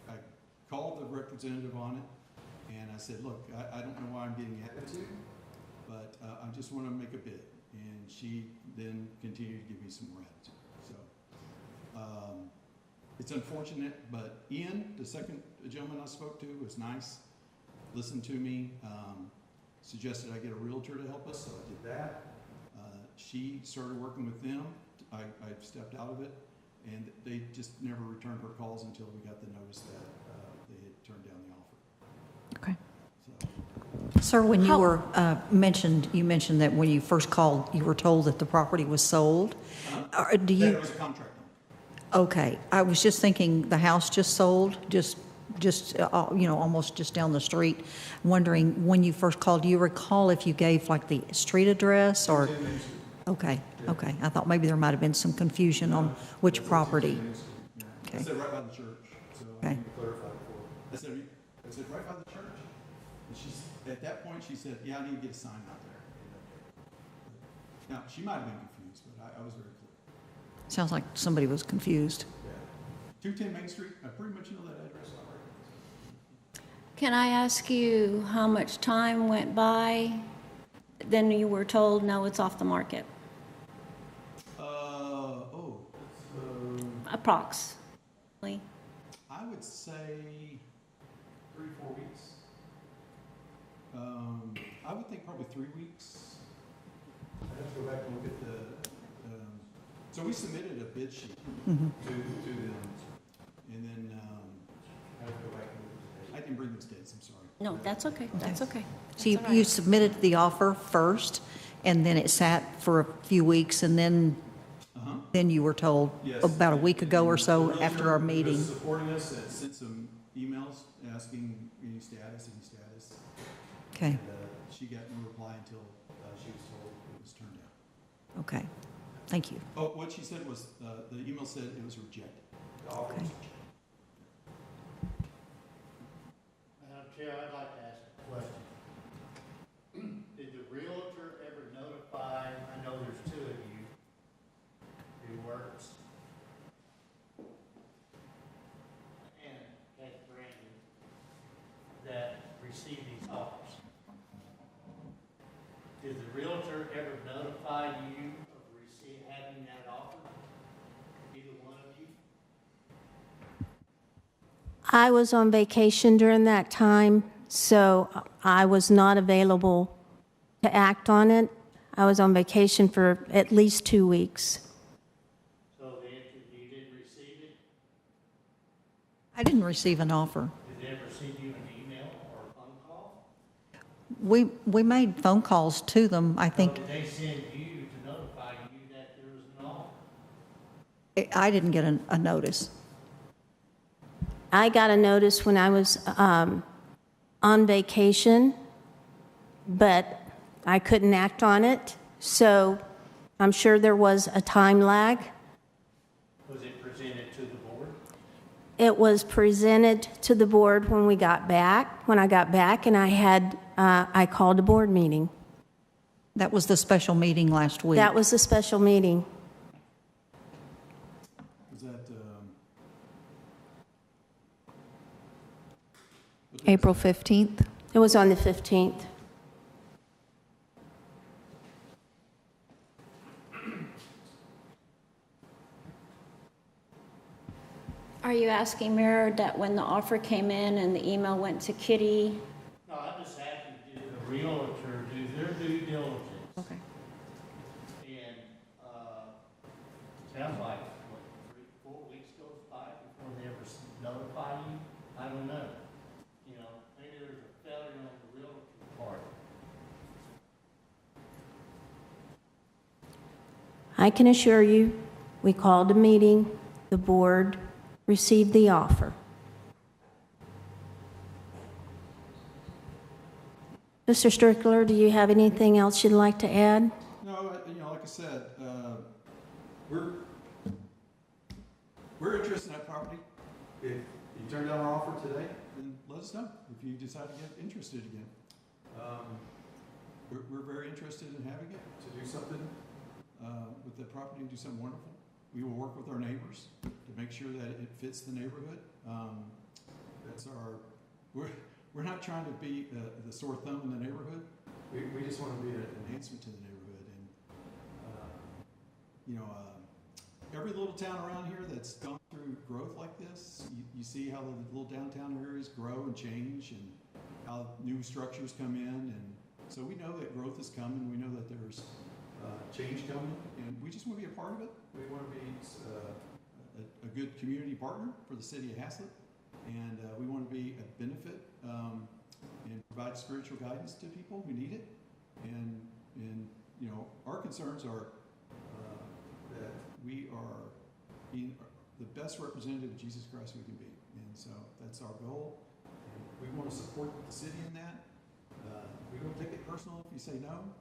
I called the representative on it, and I said, look, I don't know why I'm getting attitude, but I just want to make a bid. And she then continued to give me some more attitude. So it's unfortunate, but Ian, the second gentleman I spoke to, was nice, listened to me, suggested I get a realtor to help us, so I did that. She started working with them. I stepped out of it, and they just never returned her calls until we got the notice that they had turned down the offer. Okay. So. Sir, when you were you mentioned that when you first called, you were told that the property was sold. That it was a contract. Okay, I was just thinking the house just sold, just almost just down the street. Wondering when you first called, do you recall if you gave like the street address or? Okay, okay. I thought maybe there might have been some confusion on which property. I said right by the church, so I Okay. need to clarify before. I said right by the church. And at that point, she said, yeah, I need to get a sign out there. Now, she might have been confused, but I was very clear. Sounds like somebody was confused. Yeah. 210 Main Street, I pretty much know that address already. Can I ask you how much time went by? Then you were told, no, it's off the market. Approximately. I would say 3-4 weeks. I would think probably 3 weeks. I'd have to go back and look at the. So we submitted a bid sheet to them, and then I have to go back and look at the date. I didn't bring those dates. I'm sorry. No, that's okay. That's okay. So you submitted the offer first, and then it sat for a few weeks, and then you were told Yes. about a week ago or so The after our realtor who meeting. was supporting us had sent some emails asking any status. Okay, And, she got no reply until she was told it was turned down. okay. Thank you. Oh, what she said was, the email said it was rejected. The offer was rejected. Chair, I'd like to ask a question. Did the realtor ever notify, I know there's two of you who works, and Kate Brandon, that received these offers? Did the realtor ever notify you of having that offer? Either one of you? I was on vacation during that time, so I was not available to act on it. I was on vacation for at least 2 weeks. So you didn't receive it? I didn't receive an offer. Did they ever send you an email or a phone call? We made phone calls to them, I think. Did they send you to notify you that there was an offer? I didn't get a notice. I got a notice when I was on vacation, but I couldn't act on it, so I'm sure there was a time lag. Was it presented to the board? It was presented to the board when I got back, and I called a board meeting. That was the special meeting last week. That was the special meeting. Was that, April 15th. It was on the 15th. Are you asking, Mayor, that when the offer came in and the email went to Kitty? No, I'm just asking, did the realtor do their due diligence? Okay. And, sounds like, what, 3-4 weeks goes by before they ever notify you? I don't know. You know, maybe there's a failure on the realtor's part. I can assure you, we called a meeting, the board received the offer. Mr. Strickler, do you have anything else you'd like to add? No, like I said, we're interested in that property. If you turn down our offer today, then let us know if you decide to get interested again. We're very interested in having it to do something with the property and do something wonderful. We will work with our neighbors to make sure that it fits the neighborhood. We're not trying to be the sore thumb in the neighborhood. We just want to be an enhancement to the neighborhood. And, every little town around here that's gone through growth like this, you see how the little downtown areas grow and change and how new structures come in. And so we know that growth is coming. We know that there's change coming, and we just want to be a part of it. We want to be a good community partner for the city of Haslett, and we want to be a benefit and provide spiritual guidance to people who need it. And our concerns are that we are being the best representative of Jesus Christ we can be, and so that's our goal. And we want to support the city in that. We don't take it personal if you say no.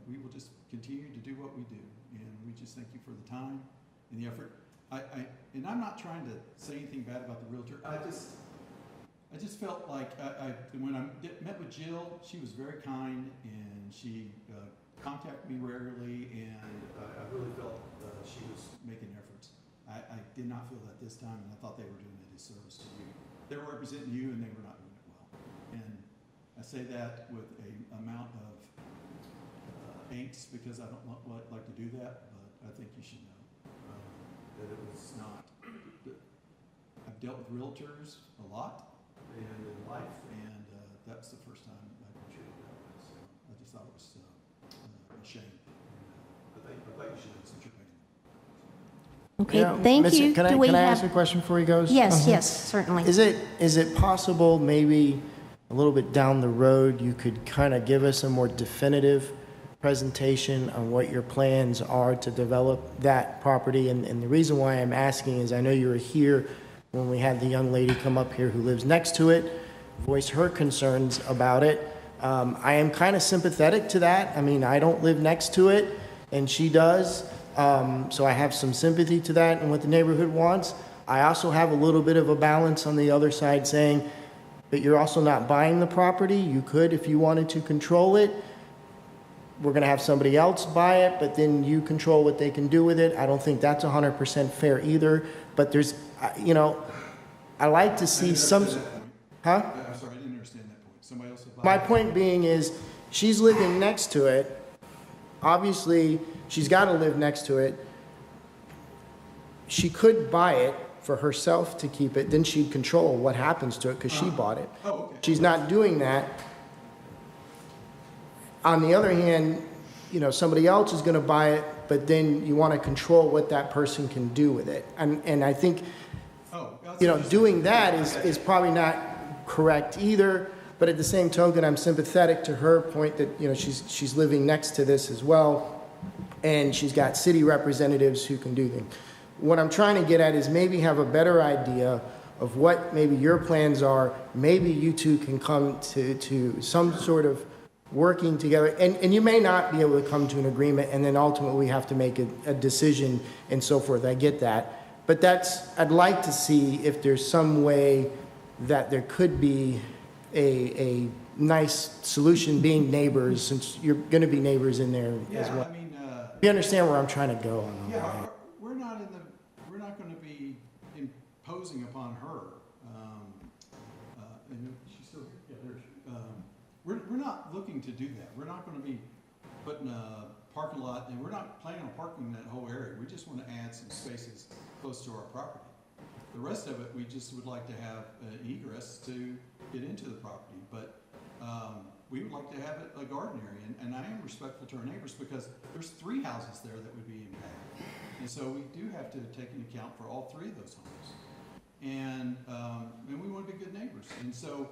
We will just continue to do what we do, and we just thank you for the time and the effort. And I'm not trying to say anything bad about the realtor. I just felt like when I met with Jill, she was very kind, and she contacted me regularly, and I really felt she was making efforts. I did not feel that this time, and I thought they were doing a disservice to you. They were representing you, and they were not doing it well. And I say that with an amount of angst, because I don't like to do that, but I think you should know that it was not. I've dealt with realtors a lot in life, and that's the first time I've been treated that way. So I just thought it was a shame. I think you should have some training. Okay, Yeah, thank Missy, you. Can I ask a question before he goes? Yes, yes, certainly. Is it possible maybe a little bit down the road you could kind of give us a more definitive presentation on what your plans are to develop that property? And the reason why I'm asking is I know you were here when we had the young lady come up here who lives next to it, voice her concerns about it. I am kind of sympathetic to that. I mean, I don't live next to it, and she does. So I have some sympathy to that and what the neighborhood wants. I also have a little bit of a balance on the other side saying, but you're also not buying the property. You could, if you wanted to control it. We're going to have somebody else buy it, but then you control what they can do with it. I don't think that's 100% fair either. But there's, I like to see some, huh? I'm sorry, I didn't understand that point. Somebody else will buy My it? point being is, she's living next to it. Obviously, she's got to live next to it. She could buy it for herself to keep it, then she'd control what happens to it because she bought it. Oh, okay. She's not doing that. On the other hand, somebody else is going to buy it, but then you want to control what that person can do with it. And I think, doing that is probably not correct either. But at the same token, I'm sympathetic to her point that, she's living next to this as well. And she's got city representatives who can do things. What I'm trying to get at is maybe have a better idea of what maybe your plans are. Maybe you two can come to some sort of working together, and you may not be able to come to an agreement, and then ultimately we have to make a decision and so forth. I get that. But I'd like to see if there's some way that there could be a nice solution being neighbors, since you're going to be neighbors in there as well. I mean, You understand where I'm trying to go on all that? we're not going to be imposing upon her. And she's still here. Yeah, there's. We're not looking to do that. We're not going to be putting a parking lot, and we're not planning on parking that whole area. We just want to add some spaces close to our property. The rest of it, we just would like to have egress to get into the property. But we would like to have it a garden area, and I am respectful to our neighbors because there's 3 houses there that would be impacted. And so we do have to take into account for all 3 of those homes. And we want to be good neighbors. And so,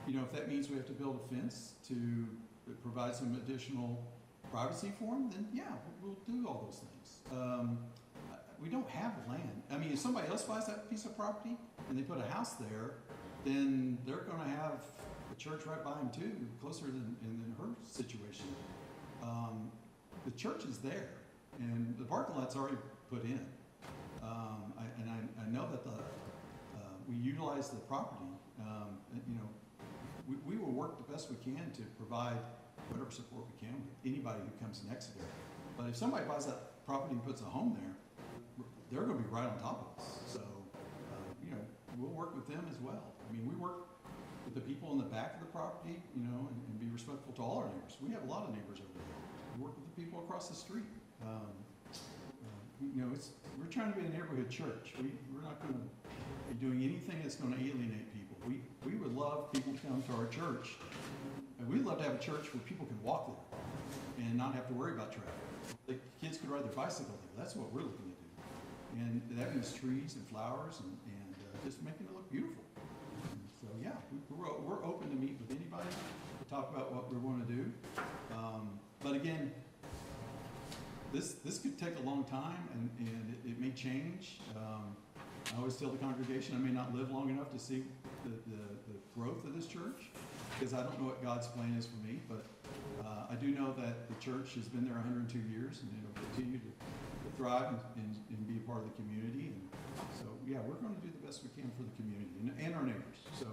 if that means we have to build a fence to provide some additional privacy for them, then yeah, we'll do all those things. We don't have land. I mean, if somebody else buys that piece of property and they put a house there, then they're going to have a church right by them too, closer than her situation. The church is there, and the parking lot's already put in. I know that we utilize the property. We will work the best we can to provide whatever support we can with anybody who comes next to there. But if somebody buys that property and puts a home there, they're going to be right on top of us. So, we'll work with them as well. I mean, we work with the people in the back of the property, and be respectful to all our neighbors. We have a lot of neighbors over there. We work with the people across the street. We're trying to be a neighborhood church. We're not going to be doing anything that's going to alienate people. We would love people to come to our church. And we'd love to have a church where people can walk there and not have to worry about traffic. The kids could ride their bicycle there. That's what we're looking to do. And that means trees and flowers and just making it look beautiful. And so yeah, we're open to meet with anybody to talk about what we want to do. But again, this could take a long time, and it may change. I always tell the congregation I may not live long enough to see the growth of this church, because I don't know what God's plan is for me, but I do know that the church has been there 102 years, and it'll continue to thrive and be a part of the community. And so, yeah, we're going to do the best we can for the community and our neighbors. So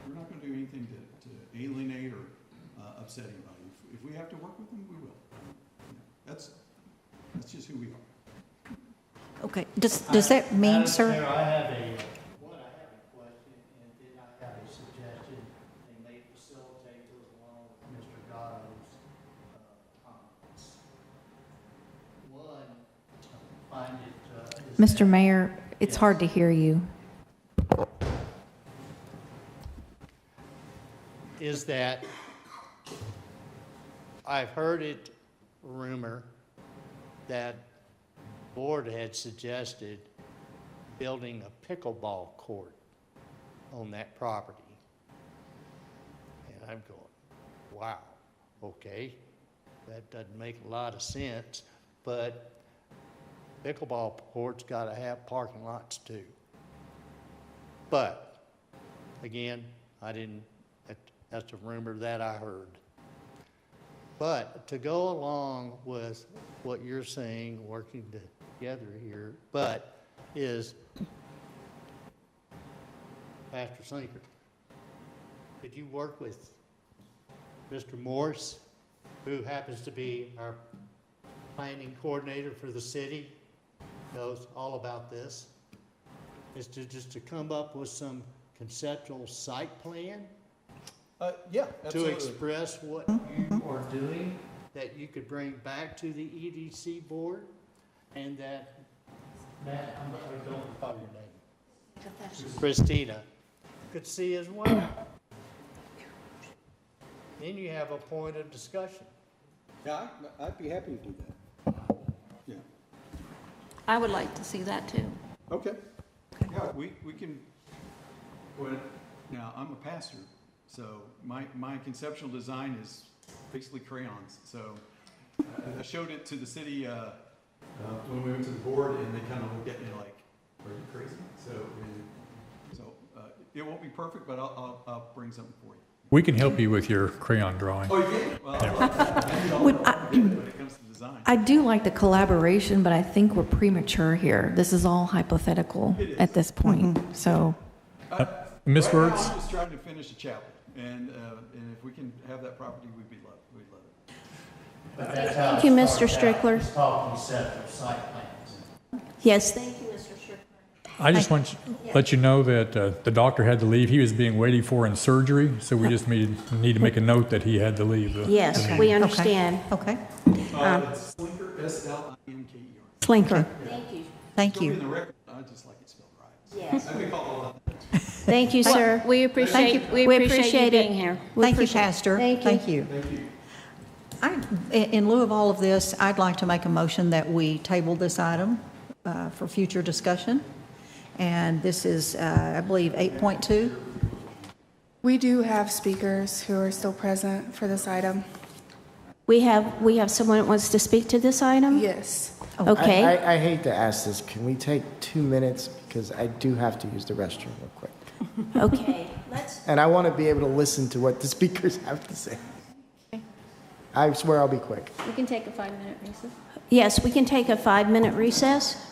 we're not going to do anything to alienate or upset anybody. If we have to work with them, we will. That's just who we are. Okay, does that mean, Madam sir? Chair, I have a question, and then I have a suggestion, and may facilitate goes along with Mr. Gatto's comments. One, I find it... Mr. Mayor, it's hard to hear you. Is that I've heard it rumor that the board had suggested building a pickleball court on that property. And I'm going, wow, okay, that doesn't make a lot of sense, but pickleball courts got to have parking lots too. But again, that's a rumor that I heard. But to go along with what you're saying, working together here, but is Pastor Sinker. Could you work with Mr. Morris, who happens to be our planning coordinator for the city, knows all about this, is to just to come up with some conceptual site plan Yeah, to absolutely. express what you are doing, that you could bring back to the EDC board, and that, Matt, I don't recall your name, Christina, could see as well. Then you have a point of discussion. Yeah, I'd be happy to do that. Yeah, I would like to see that too. okay. Yeah, we can, well, now, I'm a pastor, so my conceptual design is basically crayons. So I showed it to the city when we went to the board, and they kind of looked at me like, are you crazy? So it won't be perfect, but I'll bring something for you. We can help you with your crayon drawing. Oh, you can? Well, Would when it comes to design. I do like the collaboration, but I think we're premature here. This is all hypothetical It is. at this point, so. Ms. Right now, Wertz? I'm just trying to finish the chapel, and if we can have that property, we'd love it. But that's how Thank you, it Mr. started out. Strickler. It's called conceptual site plans. Yes, thank you, Mr. Strickler. I just want to let you know that the doctor had to leave. He was being waited for in surgery, so we just need to make a note that he had to leave. Yes, we understand. Okay, It's Slinker, Slinker. Slinker, Thank you. thank Still in you. the record, I just like it spelled right. Yes. I've been called all that. Thank you, sir. We appreciate you it. being here. Thank you, Pastor. Thank you. Thank you. In lieu of all of this, I'd like to make a motion that we table this item for future discussion. And this is, I believe, 8.2. We do have speakers who are still present for this item. We have someone that wants to speak to this item? Yes. Okay. I hate to ask this. Can we take 2 minutes? Because I do have to use the restroom real quick. Okay. And I want to be able to listen to what the speakers have to say. I swear I'll be quick. We can take a 5-minute recess. Yes, we can take a 5-minute recess.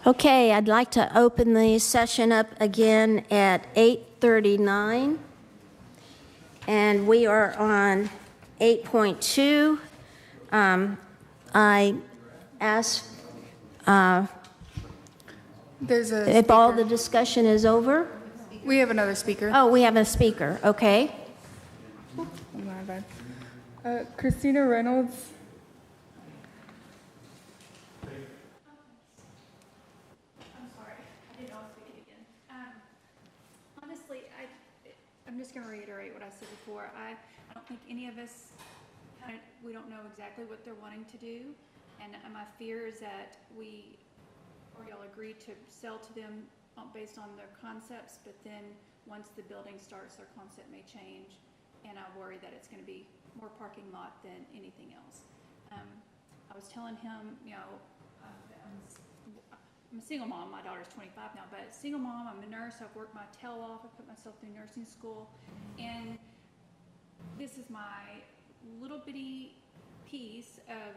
Okay, I'd like to open the session up again at 8:39. And we are on 8.2. I asked There's a if all speaker. the discussion is over. We have another speaker. Oh, we have a speaker, okay. Oh, my bad. Christina Reynolds. I'm sorry, I didn't know I was speaking again. Honestly, I'm just gonna reiterate what I said before. I don't think any of us, we don't know exactly what they're wanting to do. And my fear is that y'all agree to sell to them based on their concepts, but then once the building starts, their concept may change. And I worry that it's gonna be more parking lot than anything else. I was telling him, I'm a single mom. My daughter's 25 now, but single mom, I'm a nurse. I've worked my tail off. I put myself through nursing school. And this is my little bitty piece of,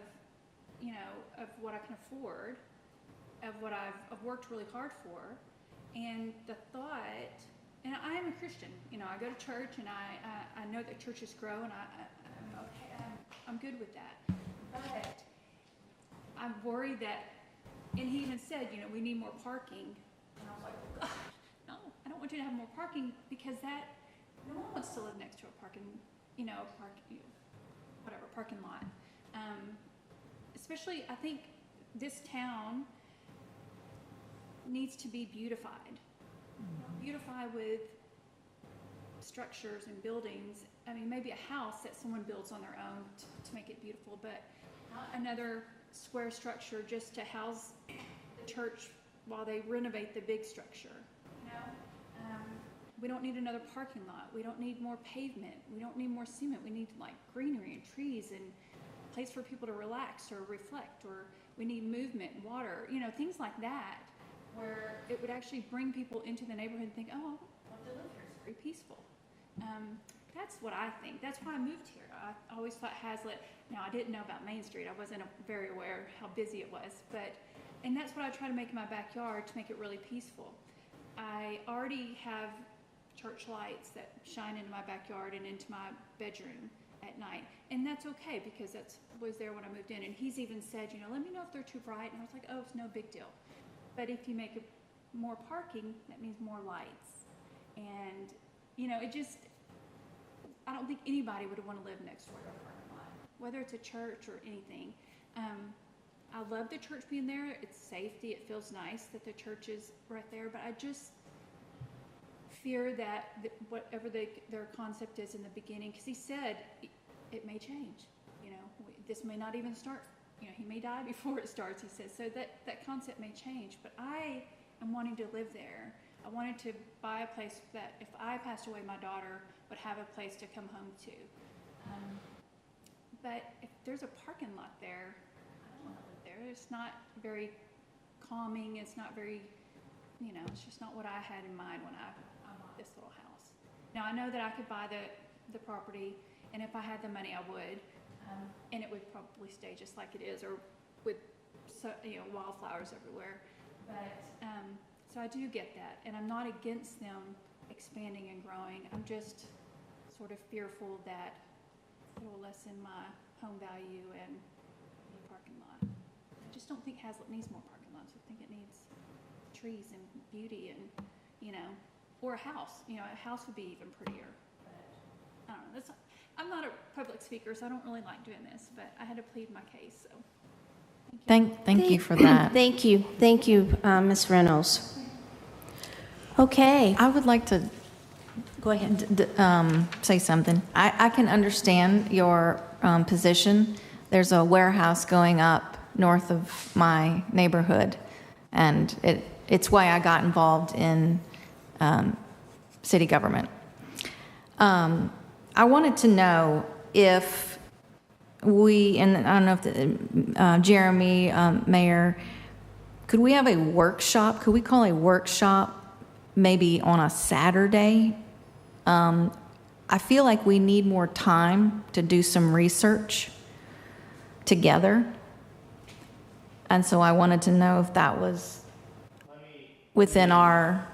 of what I can afford, of what I've worked really hard for. And the thought, and I am a Christian, I go to church and I know that churches grow and I'm okay, I'm good with that. But I'm worried that, and he even said, we need more parking. And I was like, God, no, I don't want you to have more parking because no one wants to live next to a parking lot. Especially, I think this town needs to be beautified. Beautify with structures and buildings. I mean, maybe a house that someone builds on their own to make it beautiful, but not another square structure just to house the church while they renovate the big structure. We don't need another parking lot. We don't need more pavement. We don't need more cement. We need greenery and trees and a place for people to relax or reflect, or we need movement, water, things like that, where it would actually bring people into the neighborhood and think, oh, I want to live here. It's very peaceful. That's what I think. That's why I moved here. I always thought Hazlitt, now I didn't know about Main Street. I wasn't very aware how busy it was, and that's what I try to make in my backyard to make it really peaceful. I already have church lights that shine into my backyard and into my bedroom at night, and that's okay because that was there when I moved in. And he's even said, let me know if they're too bright, and I was like, oh, it's no big deal. But if you make more parking, that means more lights. And, I don't think anybody would want to live next door to a parking lot, whether it's a church or anything. I love the church being there. It's safety. It feels nice that the church is right there. But I just fear that whatever their concept is in the beginning, because he said it may change. This may not even start. He may die before it starts, he says. So that concept may change. But I am wanting to live there. I wanted to buy a place that if I passed away, my daughter would have a place to come home to. But if there's a parking lot there, I don't want to live there. It's not very calming. It's not very, it's just not what I had in mind when I bought this little house. Now, I know that I could buy the property, and if I had the money, I would. And it would probably stay just like it is, or with wildflowers everywhere. But so I do get that, and I'm not against them expanding and growing. I'm just sort of fearful that it will lessen my home value and the parking lot. I just don't think Hazlitt needs more parking lots. I think it needs trees and beauty and or a house. A house would be even prettier. But I don't know. I'm not a public speaker, so I don't really like doing this, but I had to plead my case, so. Thank you for that. Thank you, Ms. Reynolds. Okay, I would like to go ahead. say something. I can understand your position. There's a warehouse going up north of my neighborhood, and it's why I got involved in city government. I wanted to know if and I don't know if Jeremy, Mayor, could we have a workshop? Could we call a workshop maybe on a Saturday? I feel like we need more time to do some research together. And so I wanted to know if that was within our,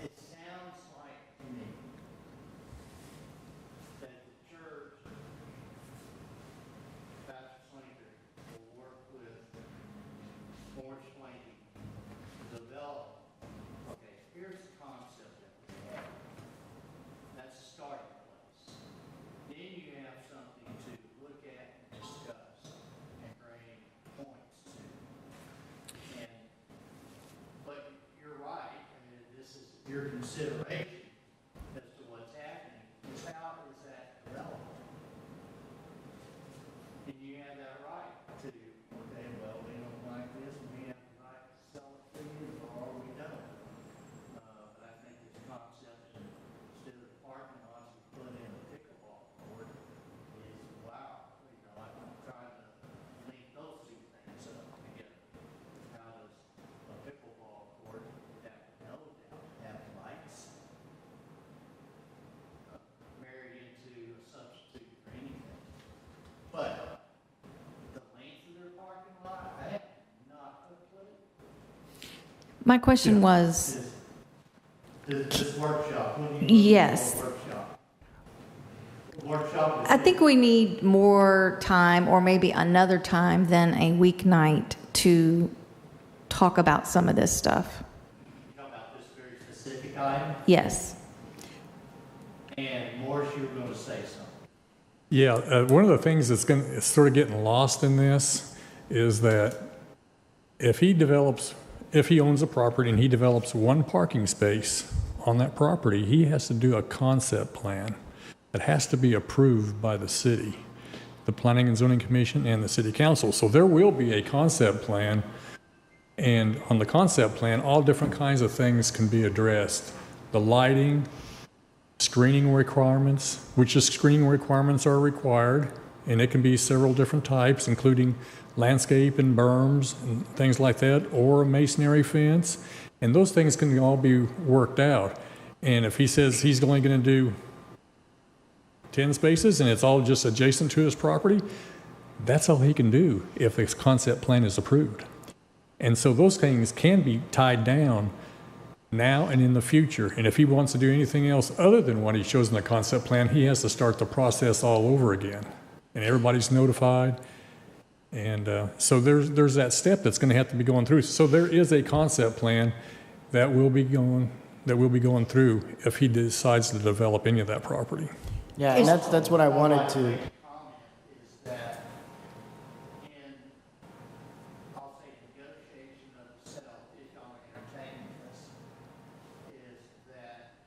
It sounds like to me that the church, Pastor Slinker, will work with Morris Swanky to develop, okay, here's the concept that we have. That's a starting place. Then you have something to look at and discuss and bring points to. And, but you're right, I mean, this is your consideration as to what's happening, is how is that developed? And you have that right to, okay, well, we don't like this, and we have the right to sell it to you, or we don't. But I think this concept, instead of the parking lots, we put in a pickleball court, is, wow, you know, I'm trying to link those two things up together. How does a pickleball court have no doubt have lights married into a substitute for anything? But the length of their parking lot, I have not a clue. my question was, This workshop, when you yes. workshop. Workshop is. I think we need more time, or maybe another time than a weeknight, to talk about some of this stuff. You talk about this very specific item, Yes. and Morris, you were going to say something. Yeah, one of the things that's sort of getting lost in this is that if he owns a property and he develops one parking space on that property, he has to do a concept plan that has to be approved by the city, the Planning and Zoning Commission, and the City Council. So there will be a concept plan, and on the concept plan, all different kinds of things can be addressed. The lighting, screening requirements, which screening requirements are required, and it can be several different types, including landscape and berms and things like that, or a masonry fence, and those things can all be worked out. And if he says he's only going to do 10 spaces and it's all just adjacent to his property, that's all he can do if the concept plan is approved. And so those things can be tied down now and in the future. And if he wants to do anything else other than what he shows in the concept plan, he has to start the process all over again. And everybody's notified. And so there's that step that's going to have to be going through. So there is a concept plan that will be going through if he decides to develop any of that property. Yeah, and that's what I wanted to. Comment is that in, I'll say, negotiation of itself, if y'all entertain this, is that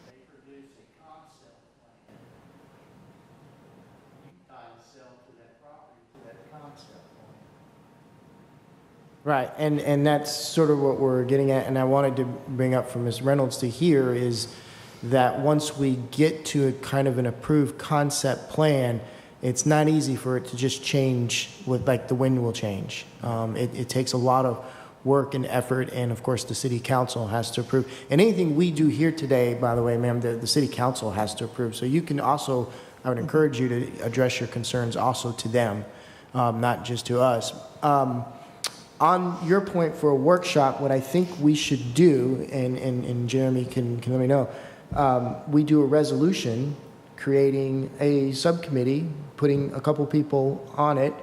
they produce a concept plan. You tie the sell to that property, to that concept plan. Right, and that's sort of what we're getting at, and I wanted to bring up for Ms. Reynolds to hear is that once we get to a kind of an approved concept plan, it's not easy for it to just change with, like, the wind will change. It takes a lot of work and effort, and of course, the city council has to approve. And anything we do here today, by the way, ma'am, the city council has to approve. So you can also, I would encourage you to address your concerns also to them, not just to us. On your point for a workshop, what I think we should do, and Jeremy can let me know, we do a resolution creating a subcommittee, putting a couple people on it,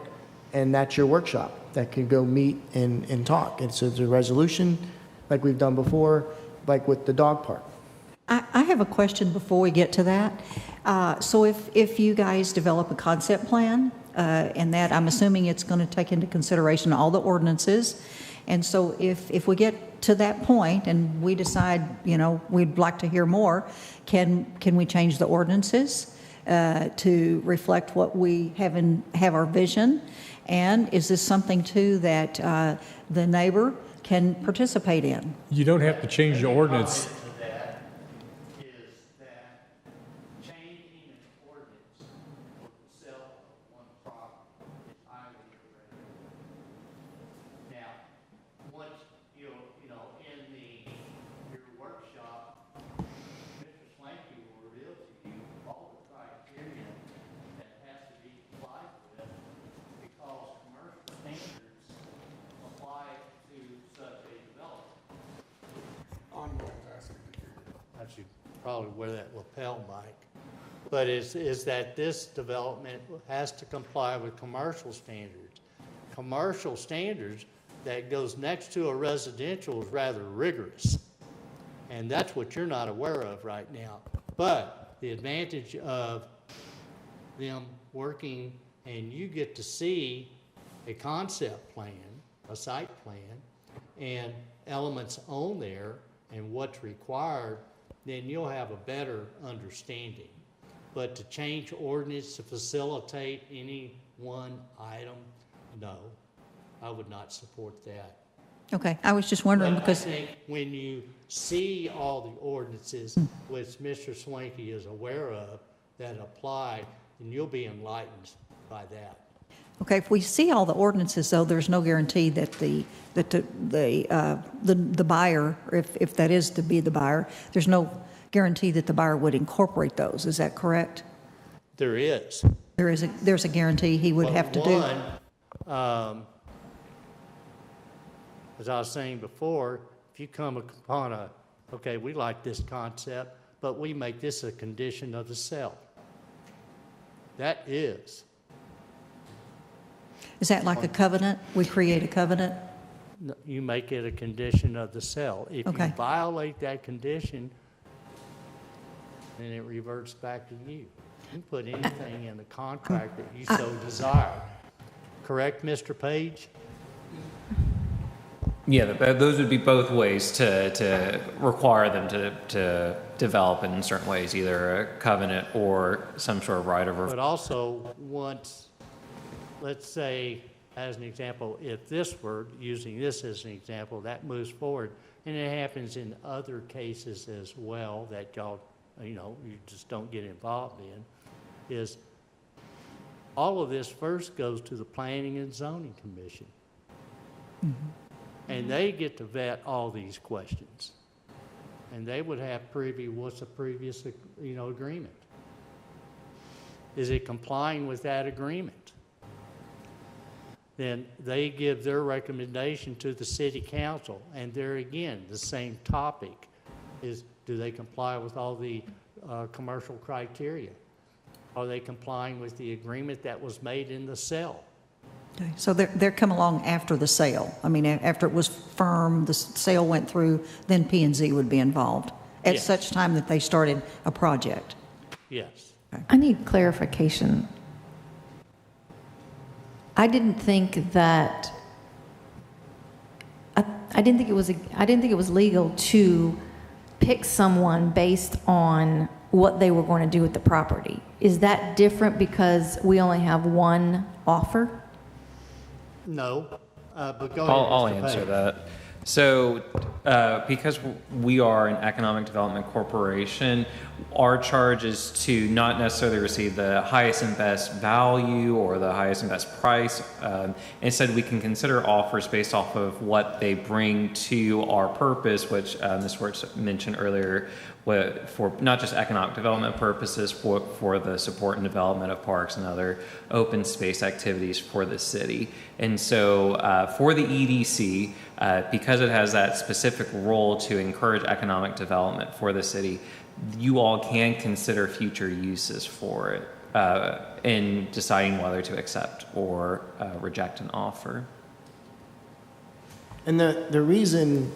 and that's your workshop that can go meet and talk. And so it's a resolution like we've done before, like with the dog park. I have a question before we get to that. So if you guys develop a concept plan, and that I'm assuming it's going to take into consideration all the ordinances, and so if we get to that point and we decide, we'd like to hear more, can we change the ordinances to reflect what we have our vision? And is this something too that the neighbor can participate in? You don't have to change the ordinance. To that is that changing an ordinance for the sale of one property is highly irregular. Now, once in your workshop, Mr. Swanky will reveal to you all the criteria that has to be complied with, because commercial standards apply to such you probably wear that lapel mic. But is that this development has to comply with commercial standards. Commercial standards that goes next to a residential is rather rigorous. And that's what you're not aware of right now. But the advantage of them working, and you get to see a concept plan, a site plan, and elements on there and what's required, then you'll have a better understanding. But to change ordinance to facilitate any one item, no, I would not support that. Okay, I was just wondering But because, I think when you see all the ordinances, which Mr. Swanky is aware of, that apply, then you'll be enlightened by that. okay, if we see all the ordinances, though, there's no guarantee that the buyer, if that is to be the buyer, there's no guarantee that the buyer would incorporate those. Is that correct? There is. There's a guarantee he would have to do. One, as I was saying before, if you come upon okay, we like this concept, but we make this a condition of the sale. That is. Is that like a covenant? We create a covenant? No, you make it a condition of the sale. If you Okay. violate that condition, then it reverts back to you. You can put anything in the contract that you so desire. Correct, Mr. Page? Yeah, those would be both ways to require them to develop in certain ways, either a covenant or some sort of right of. But also, once, let's say, as an example, if this were, using this as an example, that moves forward, and it happens in other cases as well that y'all, you just don't get involved in, is all of this first goes to the Planning and Zoning Commission. Mm-hmm. And they get to vet all these questions. And they would have what's the previous, agreement? Is it complying with that agreement? Then they give their recommendation to the city council. And there again, the same topic is, do they comply with all the commercial criteria? Are they complying with the agreement that was made in the sale? Okay, so they're come along after the sale. I mean, after it was firm, the sale went through, then P&Z would be involved at Yes. such time that they started a project. Yes. I need clarification. I didn't think that, I didn't think it was legal to pick someone based on what they were going to do with the property. Is that different because we only have one offer? No, but go ahead. I'll Mr. answer Page. that. So, because we are an economic development corporation, our charge is to not necessarily receive the highest and best value or the highest and best price. Instead, we can consider offers based off of what they bring to our purpose, which Ms. Wertz mentioned earlier, for not just economic development purposes, for the support and development of parks and other open space activities for the city. And so for the EDC, because it has that specific role to encourage economic development for the city, you all can consider future uses for it in deciding whether to accept or reject an offer. And the reason,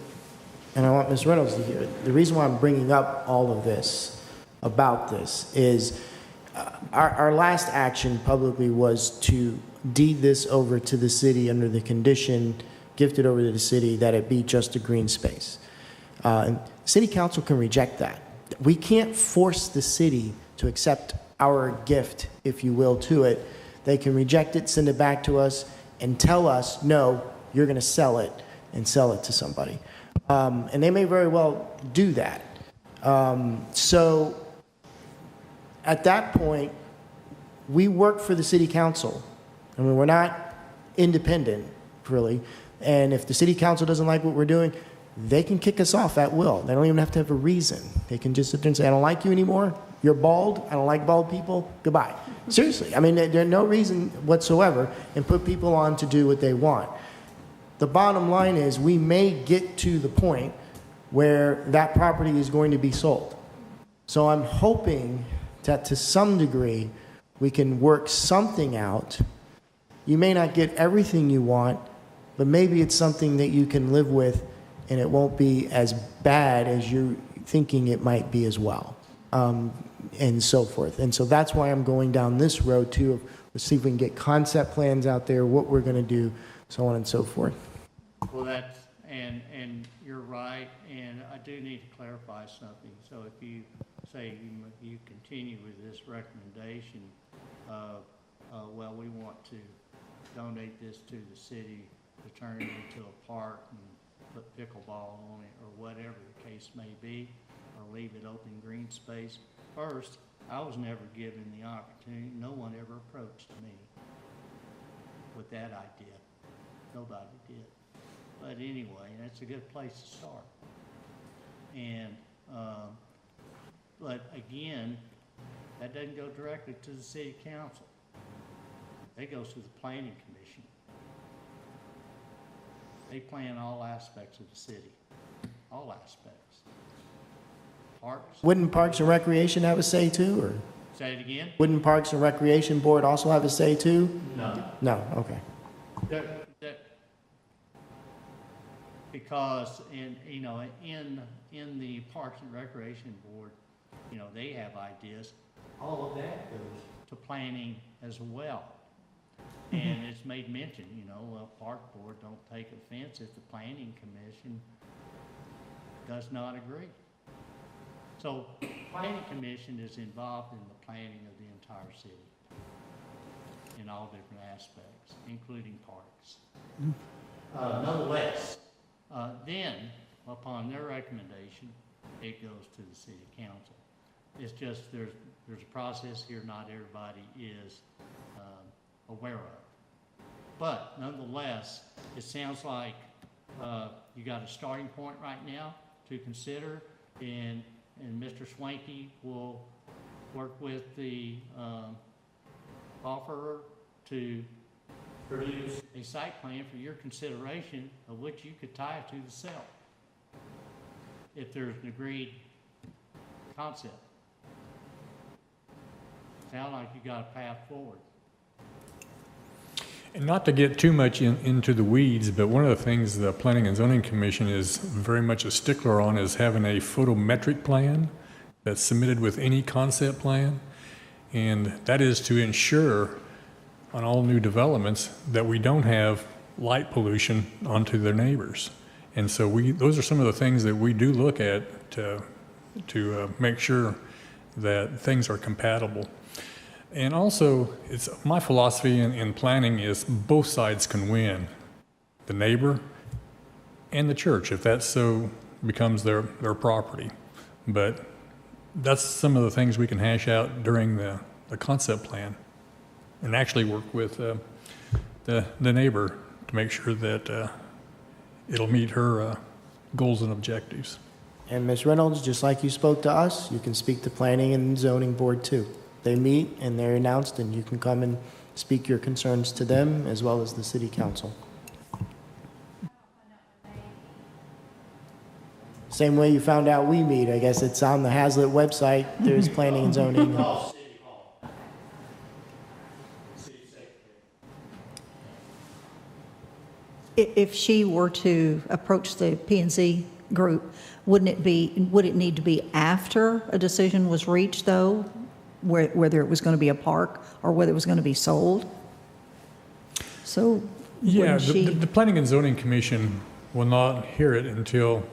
and I want Ms. Reynolds to hear it, the reason why I'm bringing up all of this, about this, is our last action publicly was to deed this over to the city under the condition, gifted over to the city, that it be just a green space. And city council can reject that. We can't force the city to accept our gift, if you will, to it. They can reject it, send it back to us, and tell us, no, you're going to sell it, and sell it to somebody. And they may very well do that. So at that point, we work for the city council. I mean, we're not independent, really. And if the city council doesn't like what we're doing, they can kick us off at will. They don't even have to have a reason. They can just sit there and say, I don't like you anymore. You're bald. I don't like bald people. Goodbye. Seriously. I mean, there's no reason whatsoever, and put people on to do what they want. The bottom line is we may get to the point where that property is going to be sold. So I'm hoping that to some degree, we can work something out. You may not get everything you want, but maybe it's something that you can live with, and it won't be as bad as you're thinking it might be as well, and so forth. And so that's why I'm going down this road too, of see if we can get concept plans out there, what we're going to do, so on and so forth. Well, that's, and you're right, and I do need to clarify something. So if you say you continue with this recommendation of, well, we want to donate this to the city to turn it into a park and put pickleball on it, or whatever the case may be, or leave it open green space. First, I was never given the opportunity, no one ever approached me with that idea. Nobody did. But anyway, that's a good place to start. And, but again, that doesn't go directly to the city council. It goes to the planning commission. They plan all aspects of the city, all aspects. Parks. Wouldn't Parks and Recreation have a say too, or? Say it again? Wouldn't Parks and Recreation Board also have a say too? No. No, okay. Because in the Parks and Recreation Board, they have ideas. All of that goes to planning as well. And it's made mention, well, Park Board don't take offense if the Planning Commission does not agree. So Planning Commission is involved in the planning of the entire city in all different aspects, including parks. Nonetheless, then, upon their recommendation, it goes to the city council. It's just there's a process here not everybody is aware of. But nonetheless, it sounds like you got a starting point right now to consider, and Mr. Swanky will work with the offerer to produce a site plan for your consideration, of which you could tie it to the sale if there's an agreed concept. Sound like you got a path forward. And not to get too much into the weeds, but one of the things the Planning and Zoning Commission is very much a stickler on is having a photometric plan that's submitted with any concept plan. And that is to ensure on all new developments that we don't have light pollution onto their neighbors. And so those are some of the things that we do look at to make sure that things are compatible. And also, it's my philosophy in planning is both sides can win, the neighbor and the church, if that so becomes their property. But that's some of the things we can hash out during the concept plan, and actually work with the neighbor to make sure that it'll meet her goals and objectives. And Ms. Reynolds, just like you spoke to us, you can speak to Planning and Zoning Board too. They meet and they're announced, and you can come and speak your concerns to them as well as the city council. Same way you found out we meet. I guess it's on the Hazlet website. There's Planning and Zoning. If she were to approach the P&Z group, would it need to be after a decision was reached, though, whether it was going to be a park or whether it was going to be sold? So, yeah, the Planning and Zoning Commission will not hear it until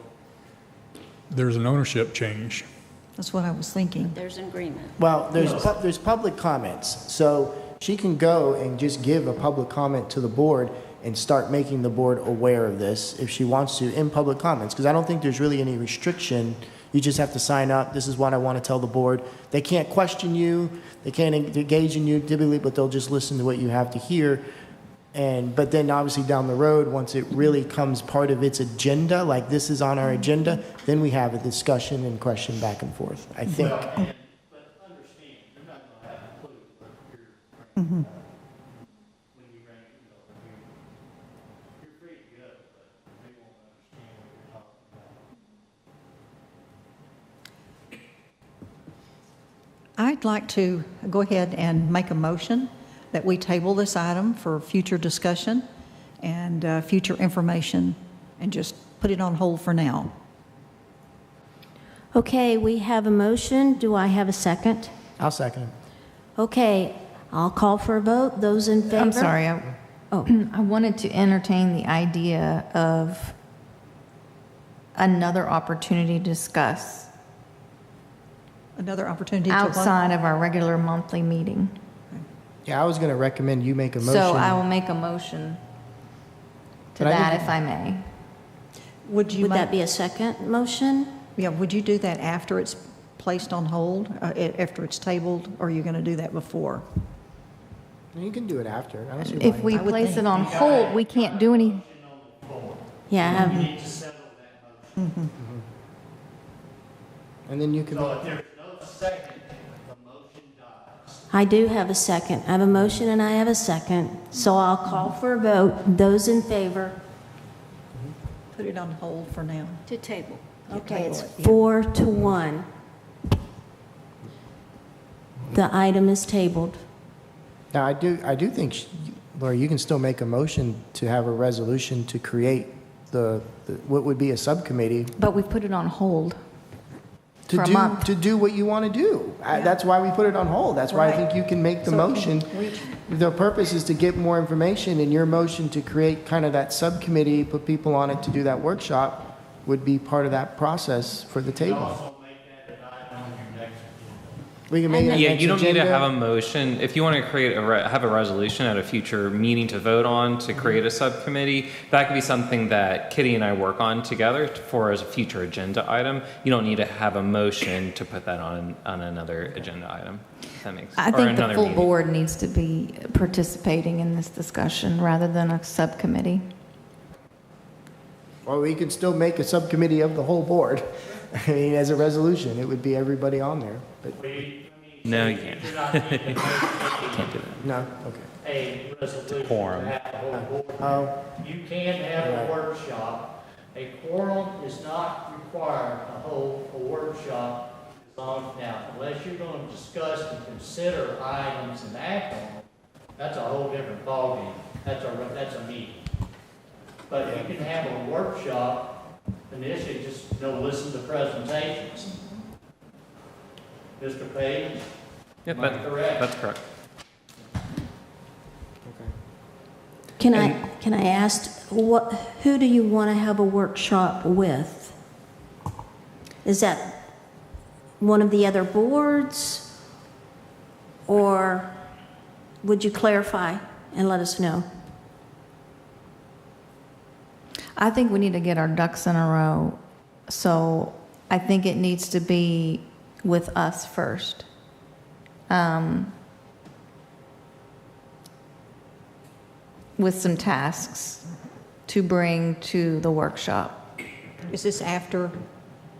there's an ownership change. That's what I was thinking. There's an agreement. Well, there's public comments, so she can go and just give a public comment to the board and start making the board aware of this if she wants to in public comments, because I don't think there's really any restriction. You just have to sign up. This is what I want to tell the board. They can't question you. They can't engage in you typically, but they'll just listen to what you have to hear. But then obviously down the road, once it really comes part of its agenda, like this is on our agenda, then we have a discussion and question back and forth, I think. But understand, you're not going to have a clue what you're when you rank, you're free to go, but they won't understand what you're talking about. I'd like to go ahead and make a motion that we table this item for future discussion and future information, and just put it on hold for now. Okay, we have a motion. Do I have a second? I'll second it. Okay, I'll call for a vote. Those in favor? I'm sorry, Oh, I wanted to entertain the idea of another opportunity to discuss Another opportunity to vote. outside of our regular monthly meeting. Yeah, I was going to recommend you make a motion. So I will make a motion to But I that didn't- if I may. Would you would that make, be a second motion? yeah, would you do that after it's placed on hold, after it's tabled, or are you going to do that before? You can do it after. I don't see If why. we I would place think. it on hold, we can't do any, Yeah, I have- We need to settle that motion. And then you can, So if there's no second, the motion dies. I do have a second. I have a motion and I have a second. So I'll call for a vote. Those in favor? Put it on hold for now. To table. Okay, it's Table it, yeah. 4-1. The item is tabled. now I do think, Laura, you can still make a motion to have a resolution to create what would be a subcommittee but we put it on hold for a month. to do what you want to do. That's why we put it on hold. That's why I think you can make the So motion. The purpose is to get more information, and your motion to create kind of that subcommittee, put people on it to do that workshop, would be part of that process for the You table. also make that an item on your next agenda. We can make it Yeah, next you don't need to agenda. have a motion. If you want to create have a resolution at a future meeting to vote on to create a subcommittee, that could be something that Kitty and I work on together for as a future agenda item. You don't need to have a motion to put that on another agenda item. If that makes I or think the another full meeting. board needs to be participating in this discussion rather than a subcommittee. Or we could still make a subcommittee of the whole board. I mean, as a resolution, it would be everybody on there, but, No, you can't. You're not making a motion, Can't do that. no, okay. a resolution quorum. to have the whole board. Oh, You can have a Right. workshop. A quorum is not required to hold a workshop as long, now, unless you're going to discuss and consider items and act on them, that's a whole different ballgame. That's a meeting. But you can have a workshop, initially, just, listen to presentations. Mr. Page? Yep, Am I correct? that's correct. Can I ask, who do you want to have a workshop with? Is that one of the other boards? Or would you clarify and let us know? I think we need to get our ducks in a row, so I think it needs to be with us first. With some tasks to bring to the workshop. Is this after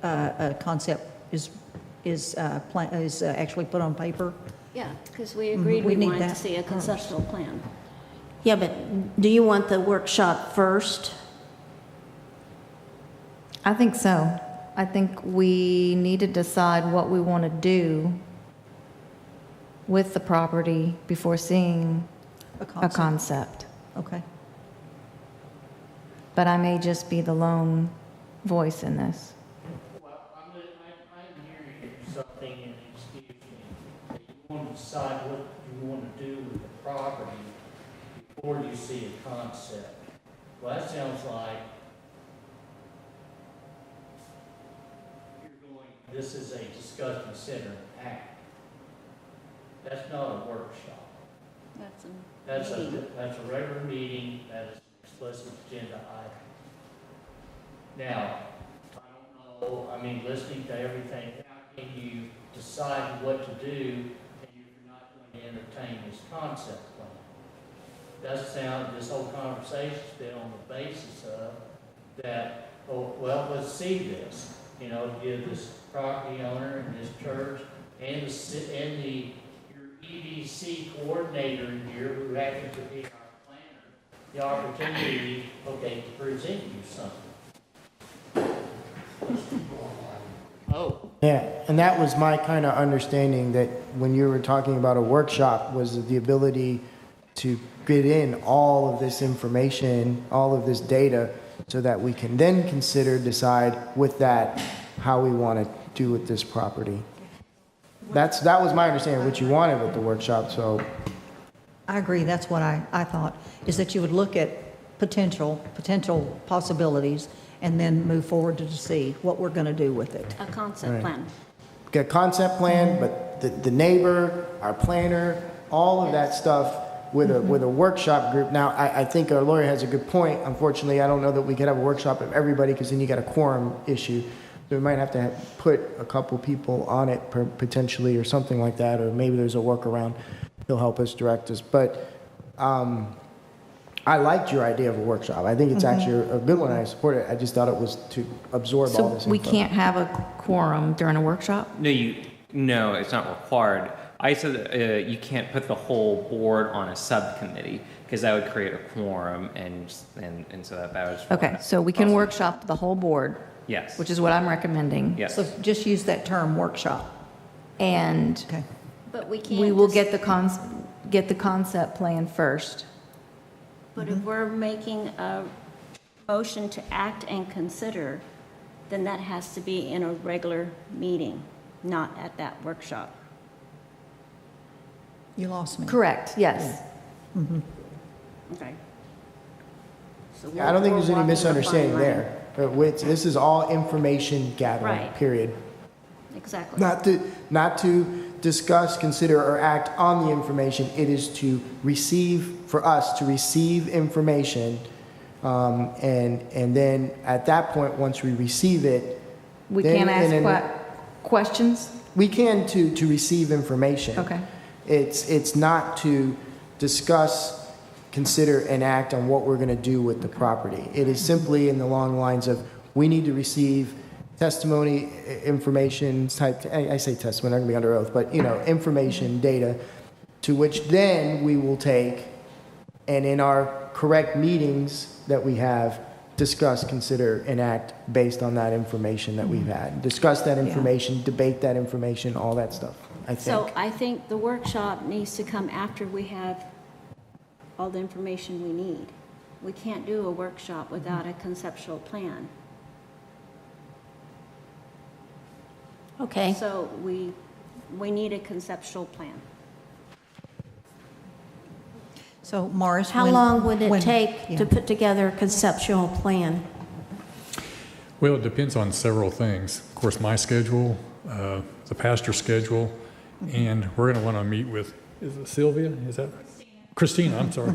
a concept is actually put on paper? Yeah, because we agreed We we need wanted to that see a conceptual plan. Yeah, but do you want the workshop first? I think so. I think we need to decide what we want to do with the property before seeing a concept. Okay. But I may just be the lone voice in this. Well, I'm hearing something, and excuse me, that you want to decide what you want to do with the property before you see a concept. Well, that sounds like you're going, this is a discuss, consider, and act. That's not a workshop. That's a meeting. That's a regular meeting, that is an explicit agenda item. Now, I don't know, I mean, listening to everything, how can you decide what to do and you're not going to entertain this concept plan? This whole conversation's been on the basis of that, oh, well, let's see this. Give this property owner and this church and your EDC coordinator in here, who happens to be our planner, the opportunity, okay, to present you something. Oh, Yeah, and that was my kind of understanding, that when you were talking about a workshop, was the ability to get in all of this information, all of this data, so that we can then decide with that how we want to do with this property. That was my understanding of what you wanted with the workshop, so. I agree, that's what I thought, is that you would look at potential possibilities and then move forward to see what we're going to do with it. A concept Right. plan. Get a concept plan, but the neighbor, our planner, all of that stuff with a workshop group. Now, I think our lawyer has a good point. Unfortunately, I don't know that we could have a workshop of everybody, because then you got a quorum issue. So we might have to put a couple people on it potentially, or something like that, or maybe there's a workaround. He'll help us, direct us. But I liked your idea of a workshop. I think it's actually a good one. I support it. I just thought it was to absorb all this So we info. can't have a quorum during a workshop? No, it's not required. I said you can't put the whole board on a subcommittee, because that would create a quorum, and so that was. Okay, so we can workshop the whole board, Yes. which is what I'm recommending. Yes. So just use that term, workshop. And Okay. But we can't. we will just- get the concept plan first. But if we're making a motion to act and consider, then that has to be in a regular meeting, not at that workshop. You lost me. Correct, yes. Okay. So Yeah, I don't think we're there's any walking the fine misunderstanding line. there. But this is all information gathering, Right. period. Exactly. Not to discuss, consider, or act on the information. It is to receive, for us to receive information, and then at that point, once we receive it, We then can't in ask questions? we can to receive information. Okay. It's not to discuss, consider, and act on what we're going to do with the property. It is simply in the long lines of, we need to receive testimony, information type, I say testimony, I'm going to be under oath, but, information, data, to which then we will take, and in our correct meetings that we have, discuss, consider, and act based on that information that we've had. Discuss that information, debate that information, all that stuff, I think. So I think the workshop needs to come after we have all the information we need. We can't do a workshop without a conceptual plan. Okay. So we need a conceptual plan. So Morris, How when- long would it when- take yeah. to put together a conceptual plan? Well, it depends on several things. Of course, my schedule, the pastor's schedule, and we're going to want to meet with, is it Sylvia? Is that? Christina, I'm sorry.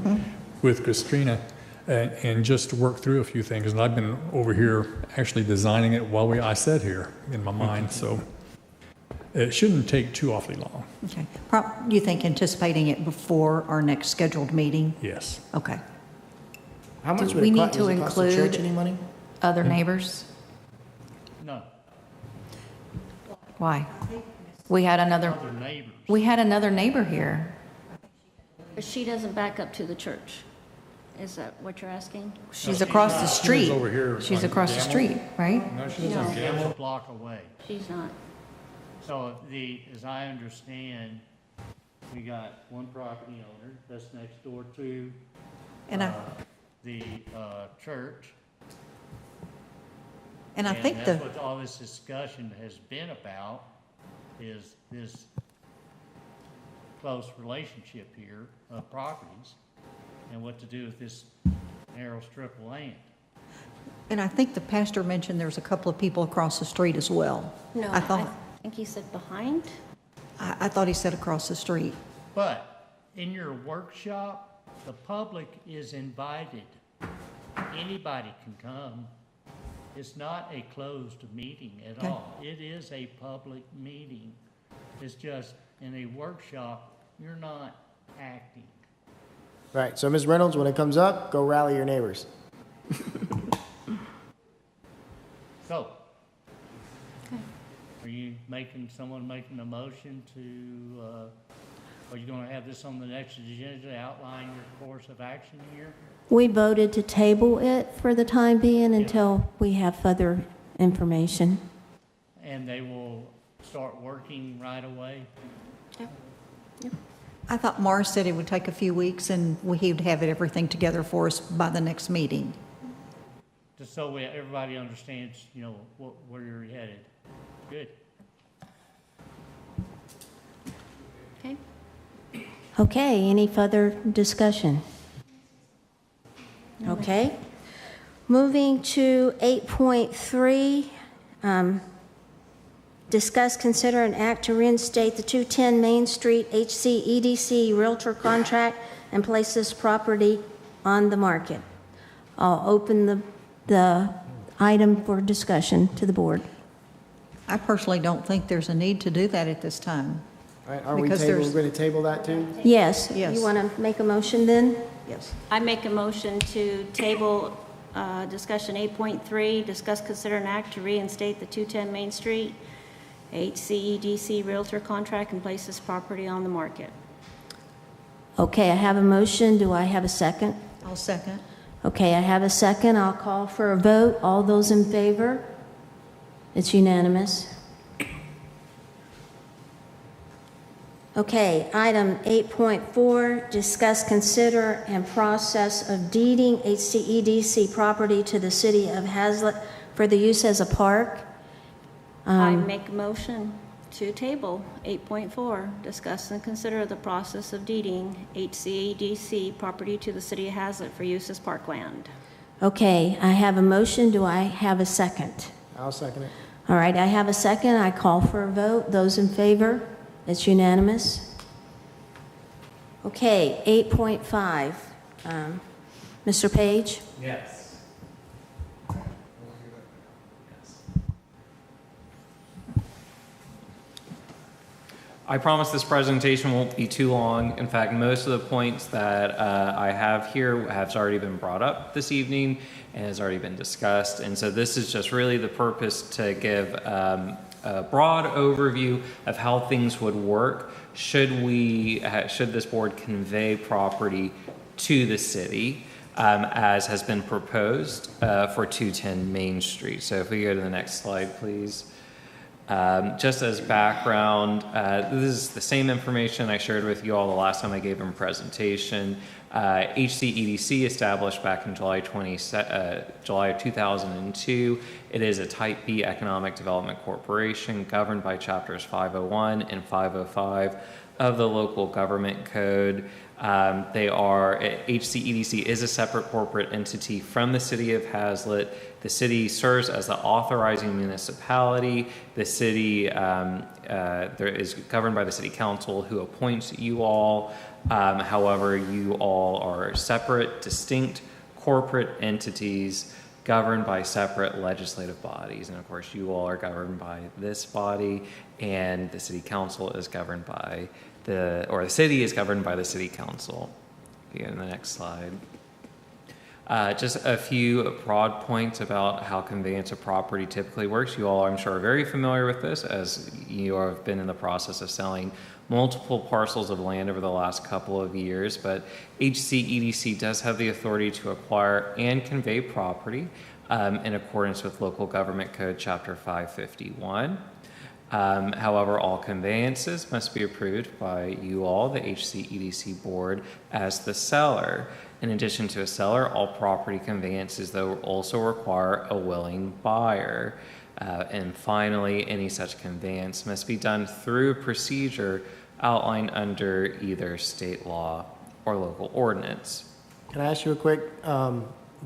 With Christina, and just work through a few things. And I've been over here actually designing it while I sat here in my mind, so it shouldn't take too awfully long. Okay. You think anticipating it before our next scheduled meeting? Yes. Okay. How much Do would we it need cost? to Does it cost the church include any money? other neighbors? no, Why? We had another neighbor here. But she doesn't back up to the church. Is that what you're asking? She's across the street. over here She's on across the Gamble. street, right? No, she's No. on Gamble. a block away. She's not. So as I understand, we got one property owner that's next door to And the church. I think that's what all this discussion has been about, is this close relationship here of properties and what to do with this narrow strip of land. And I think the pastor mentioned there's a couple of people across the street as well. No, I thought, I think he said behind. I thought he said across the street. But in your workshop, the public is invited. Anybody can come. It's not a closed meeting at Okay. all. It is a public meeting. It's just, in a workshop, you're not acting. Right, so Ms. Reynolds, when it comes up, go rally your neighbors. So, are you someone making a motion to, are you gonna have this on the next agenda to outline your course of action here? We voted to table it for the time being until we have further information. and they will start working right away. I thought Mars said it would take a few weeks and he would have everything together for us by the next meeting. Just so everybody understands, you know, where you're headed. Good. Okay. Okay, any further discussion? Okay. Moving to 8.3, discuss, consider, and act to reinstate the 210 Main Street HCEDC Realtor contract and place this property on the market. I'll open the item for discussion to the board. I personally don't think there's a need to do that at this time. All right, are we Because going there's- to table that too? Yes. Yes. You want to make a motion then? Yes. I make a motion to table discussion 8.3, discuss, consider, and act to reinstate the 210 Main Street HCEDC Realtor contract and place this property on the market. Okay, I have a motion. Do I have a second? I'll second. Okay, I have a second. I'll call for a vote. All those in favor? It's unanimous. Okay, item 8.4, discuss, consider, and process of deeding HCEDC property to the city of Hazlet for the use as a park. I make a motion to table 8.4, discuss and consider the process of deeding HCEDC property to the city of Hazlet for use as parkland. Okay, I have a motion. Do I have a second? I'll second it. All right, I have a second. I call for a vote. Those in favor? It's unanimous. Okay, 8.5. Mr. Page? Yes. I promise this presentation won't be too long. In fact, most of the points that I have here have already been brought up this evening and has already been discussed. And so this is just really the purpose to give a broad overview of how things would work should this board convey property to the city, as has been proposed for 210 Main Street. So if we go to the next slide, please. Just as background, this is the same information I shared with you all the last time I gave a presentation. HCEDC established back in July of 2002. It is a Type B economic development corporation governed by chapters 501 and 505 of the local government code. HCEDC is a separate corporate entity from the city of Hazlet. The city serves as the authorizing municipality. The city is governed by the city council, who appoints you all. However, you all are separate, distinct corporate entities governed by separate legislative bodies. And of course, you all are governed by this body, and the city council is governed by the city is governed by the city council. Okay, in the next slide. Just a few broad points about how conveyance of property typically works. You all, I'm sure, are very familiar with this, as you have been in the process of selling multiple parcels of land over the last couple of years, but HCEDC does have the authority to acquire and convey property in accordance with Local Government Code Chapter 551. However, all conveyances must be approved by you all, the HCEDC board, as the seller. In addition to a seller, all property conveyances, though, also require a willing buyer. And finally, any such conveyance must be done through a procedure outlined under either state law or local ordinance. Can I ask you a quick,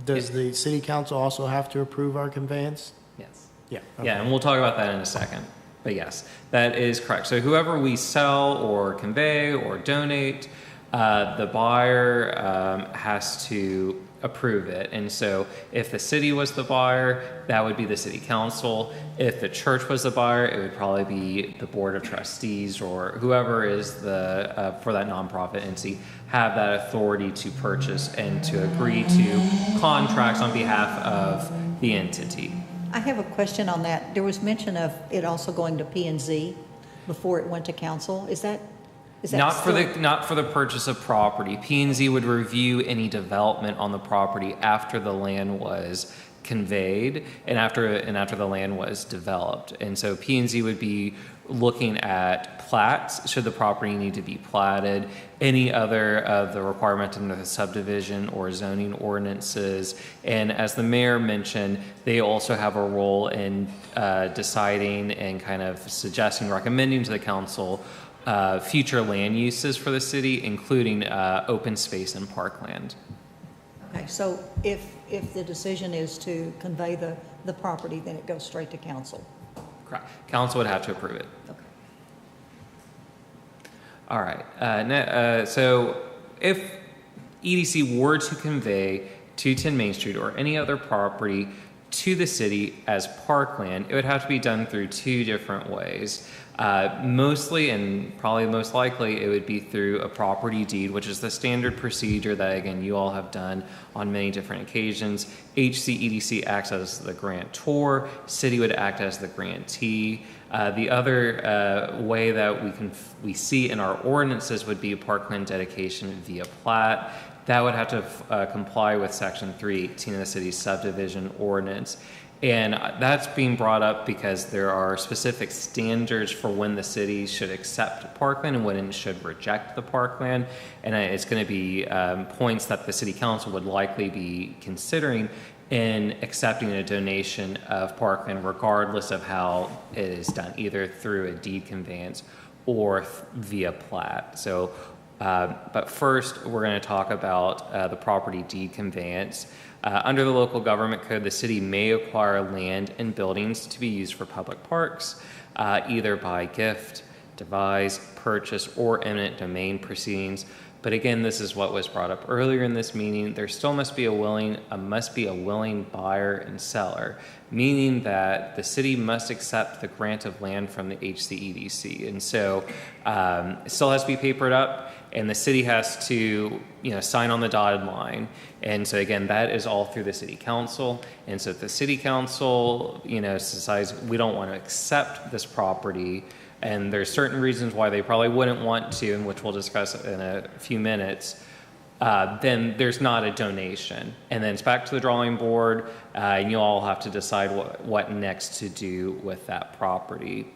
does the city council also have to approve our conveyance? Yes. Yeah. Yeah, and we'll talk about that in a second. But yes, that is correct. So whoever we sell or convey or donate, the buyer has to approve it. And so if the city was the buyer, that would be the city council. If the church was the buyer, it would probably be the board of trustees, or whoever is the for that nonprofit entity have that authority to purchase and to agree to contracts on behalf of the entity. I have a question on that. There was mention of it also going to P&Z before it went to council. Is that Not still- for the purchase of property. P&Z would review any development on the property after the land was conveyed and after the land was developed. And so P&Z would be looking at plats, should the property need to be platted, any other of the requirements under the subdivision or zoning ordinances. And as the mayor mentioned, they also have a role in deciding and kind of suggesting, recommending to the council future land uses for the city, including open space and parkland. Okay, so if the decision is to convey the property, then it goes straight to council? Correct. Council would have to approve it. Okay. All right. So if EDC were to convey 210 Main Street or any other property to the city as parkland, it would have to be done through two different ways. Mostly, and probably most likely, it would be through a property deed, which is the standard procedure that, again, you all have done on many different occasions. HCEDC acts as the grantor, city would act as the grantee. The other way that we see in our ordinances would be a parkland dedication via plat. That would have to comply with Section 318 of the city's subdivision ordinance. And that's being brought up because there are specific standards for when the city should accept parkland and when it should reject the parkland. And it's going to be points that the city council would likely be considering in accepting a donation of parkland, regardless of how it is done, either through a deed conveyance or via plat. So, but first, we're going to talk about the property deed conveyance. Under the local government code, the city may acquire land and buildings to be used for public parks, either by gift, devise, purchase, or eminent domain proceedings. But again, this is what was brought up earlier in this meeting. There still must be a willing buyer and seller, meaning that the city must accept the grant of land from the HCEDC. And so it still has to be papered up, and the city has to, sign on the dotted line. And so again, that is all through the city council. And so if the city council, decides we don't want to accept this property, and there's certain reasons why they probably wouldn't want to, and which we'll discuss in a few minutes, then there's not a donation. And then it's back to the drawing board, and you all have to decide what next to do with that property.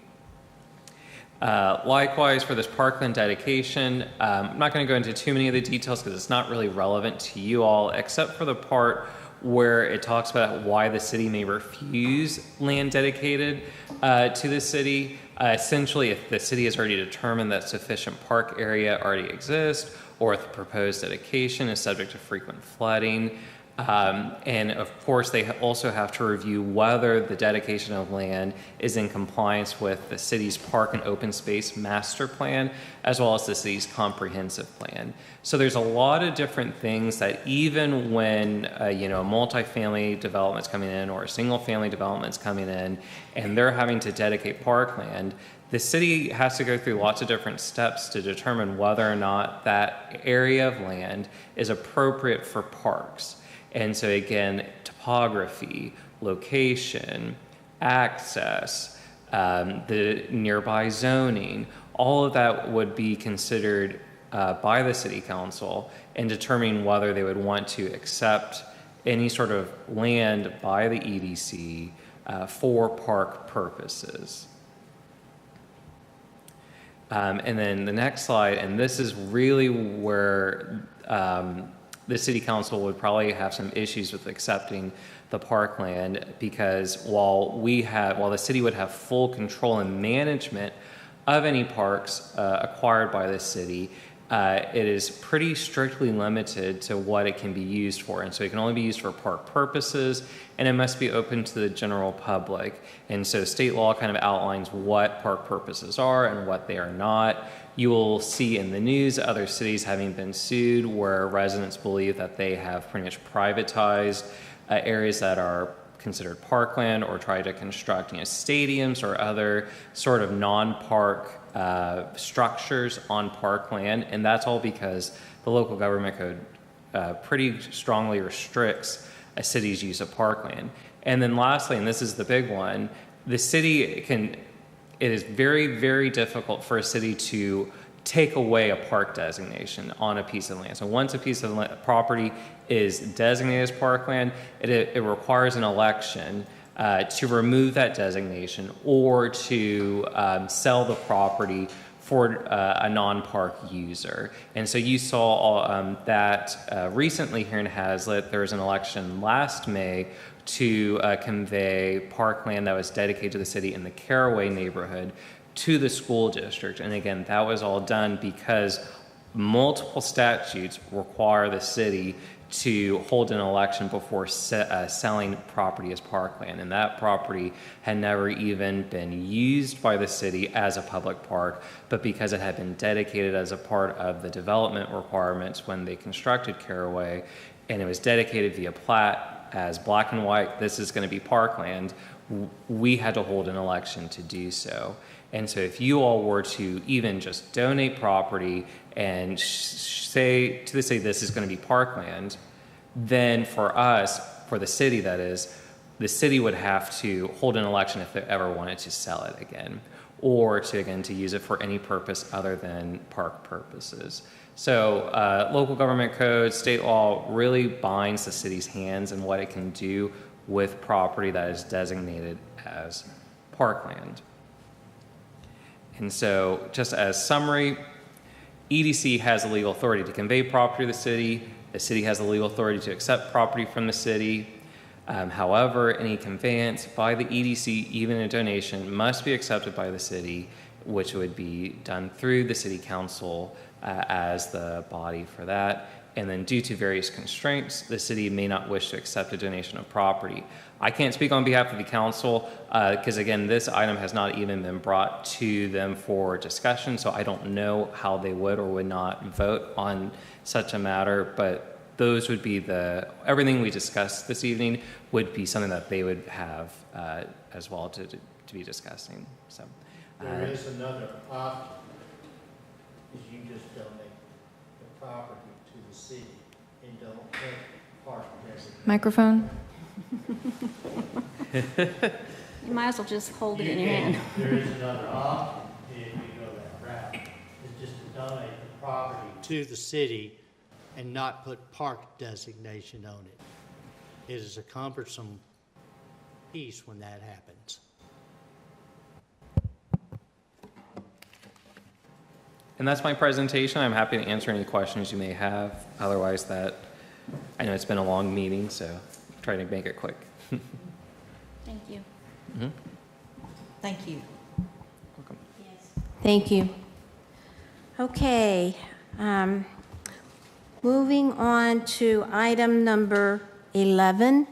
Likewise, for this parkland dedication, I'm not going to go into too many of the details because it's not really relevant to you all, except for the part where it talks about why the city may refuse land dedicated to the city. Essentially, if the city has already determined that sufficient park area already exists, or if the proposed dedication is subject to frequent flooding. And of course, they also have to review whether the dedication of land is in compliance with the city's park and open space master plan, as well as the city's comprehensive plan. So there's a lot of different things that even when, a multifamily development's coming in or a single family development's coming in, and they're having to dedicate parkland, the city has to go through lots of different steps to determine whether or not that area of land is appropriate for parks. And so again, topography, location, access, the nearby zoning, all of that would be considered by the city council in determining whether they would want to accept any sort of land by the EDC for park purposes. And then the next slide, and this is really where the city council would probably have some issues with accepting the parkland, because while the city would have full control and management of any parks acquired by the city, it is pretty strictly limited to what it can be used for. And so it can only be used for park purposes, and it must be open to the general public. And so state law kind of outlines what park purposes are and what they are not. You will see in the news other cities having been sued where residents believe that they have pretty much privatized areas that are considered parkland, or try to construct stadiums or other sort of non-park structures on parkland. And that's all because the local government code pretty strongly restricts a city's use of parkland. And then lastly, and this is the big one, it is very, very difficult for a city to take away a park designation on a piece of land. So once a piece of property is designated as parkland, it requires an election to remove that designation or to sell the property for a non-park user. And so you saw that recently here in Hazlet, there was an election last May to convey parkland that was dedicated to the city in the Caraway neighborhood to the school district. And again, that was all done because multiple statutes require the city to hold an election before selling property as parkland. And that property had never even been used by the city as a public park, but because it had been dedicated as a part of the development requirements when they constructed Caraway, and it was dedicated via plat as black and white, this is going to be parkland, we had to hold an election to do so. And so if you all were to even just donate property and say to the city, this is going to be parkland, then for us, for the city that is, the city would have to hold an election if they ever wanted to sell it again, or to use it for any purpose other than park purposes. So local government code, state law really binds the city's hands in what it can do with property that is designated as parkland. And so just as summary, EDC has the legal authority to convey property to the city. The city has the legal authority to accept property from the city. However, any conveyance by the EDC, even a donation, must be accepted by the city, which would be done through the city council as the body for that. And then due to various constraints, the city may not wish to accept a donation of property. I can't speak on behalf of the council because, again, this item has not even been brought to them for discussion, so I don't know how they would or would not vote on such a matter, but those would be everything we discussed this evening would be something that they would have as well to be discussing. So there is another option, is you just donate the property to the city and don't put park designation. Microphone? You might as well just hold it in your hand. There is another option if you go that route, is just to donate the property to the city and not put park designation on it. It is a cumbersome piece when that happens. And that's my presentation. I'm happy to answer any questions you may have. Otherwise, I know it's been a long meeting, so try to make it quick. Thank you. Mm-hmm. Thank you. Welcome. Yes. Thank you. Okay. Moving on to item number 11,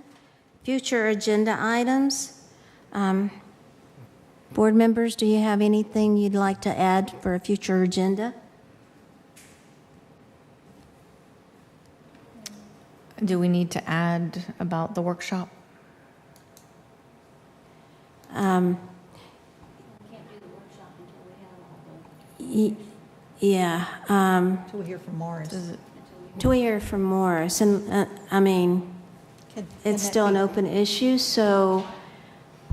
future agenda items. Board members, do you have anything you'd like to add for a future agenda? Do we need to add about the workshop? Can't do the workshop until we have all Yeah. Till we hear from Morris. Till we hear from Morris, and it's still an open issue, so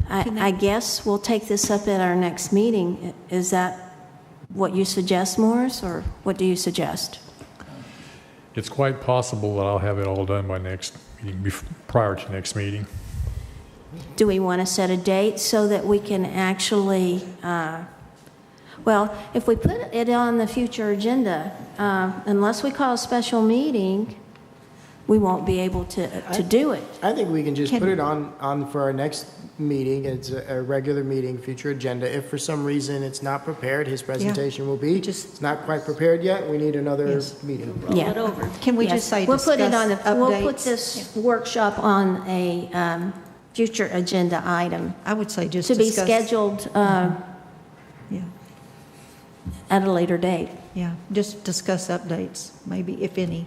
I guess we'll take this up at our next meeting. Is that what you suggest, Morris, or what do you suggest? It's quite possible that I'll have it all done by next meeting, prior to next meeting. Do we want to set a date so that we can actually, well, if we put it on the future agenda, unless we call a special meeting, we won't be able to do it. I think we can just put it on for our next meeting. It's a regular meeting, future agenda. If for some reason it's not prepared, his presentation will be. It's not quite prepared yet. We need another meeting. Yeah. it over. Can we Yes. just say We'll put it on discuss We'll put updates? this workshop on a future agenda item I would say just to be discuss. scheduled Yeah, at a later date. yeah, just discuss updates, maybe, if any.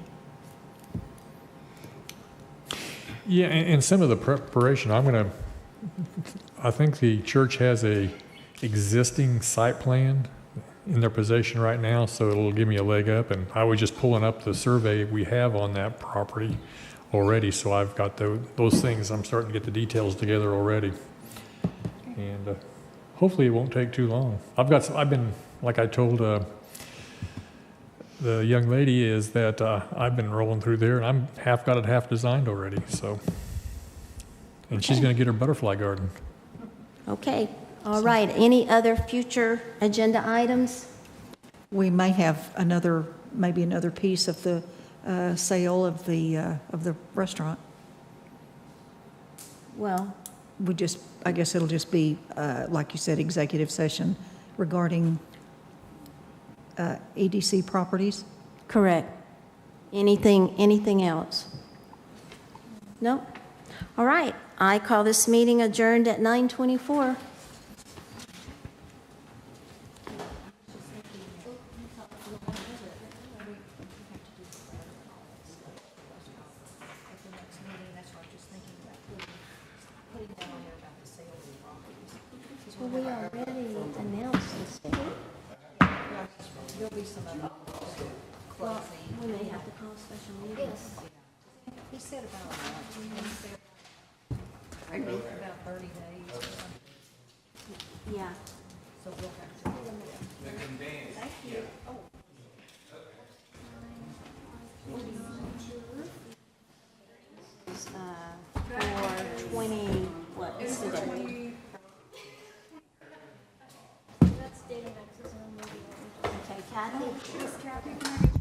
Yeah, and some of the preparation, I think the church has a existing site plan in their possession right now, so it'll give me a leg up. And I was just pulling up the survey we have on that property already, so I've got those things. I'm starting to get the details together already. And hopefully it won't take too long. I've been, like I told the young lady is that I've been rolling through there, and I'm got it half designed already, so. And she's going to get her butterfly garden. Okay, all right. Any other future agenda items? We may have maybe another piece of the sale of the restaurant. Well, I guess it'll just be, like you said, executive session regarding EDC properties. correct. Anything else? No? All right. I call this meeting adjourned at 9:24. Well, we already announced the sale. Well, we may have to call a special meeting. Yes. He said about, about 30 days or something. Yeah. So we'll have to. Thank you. For 20, what is today? Okay, Kathy? Kathy, can I get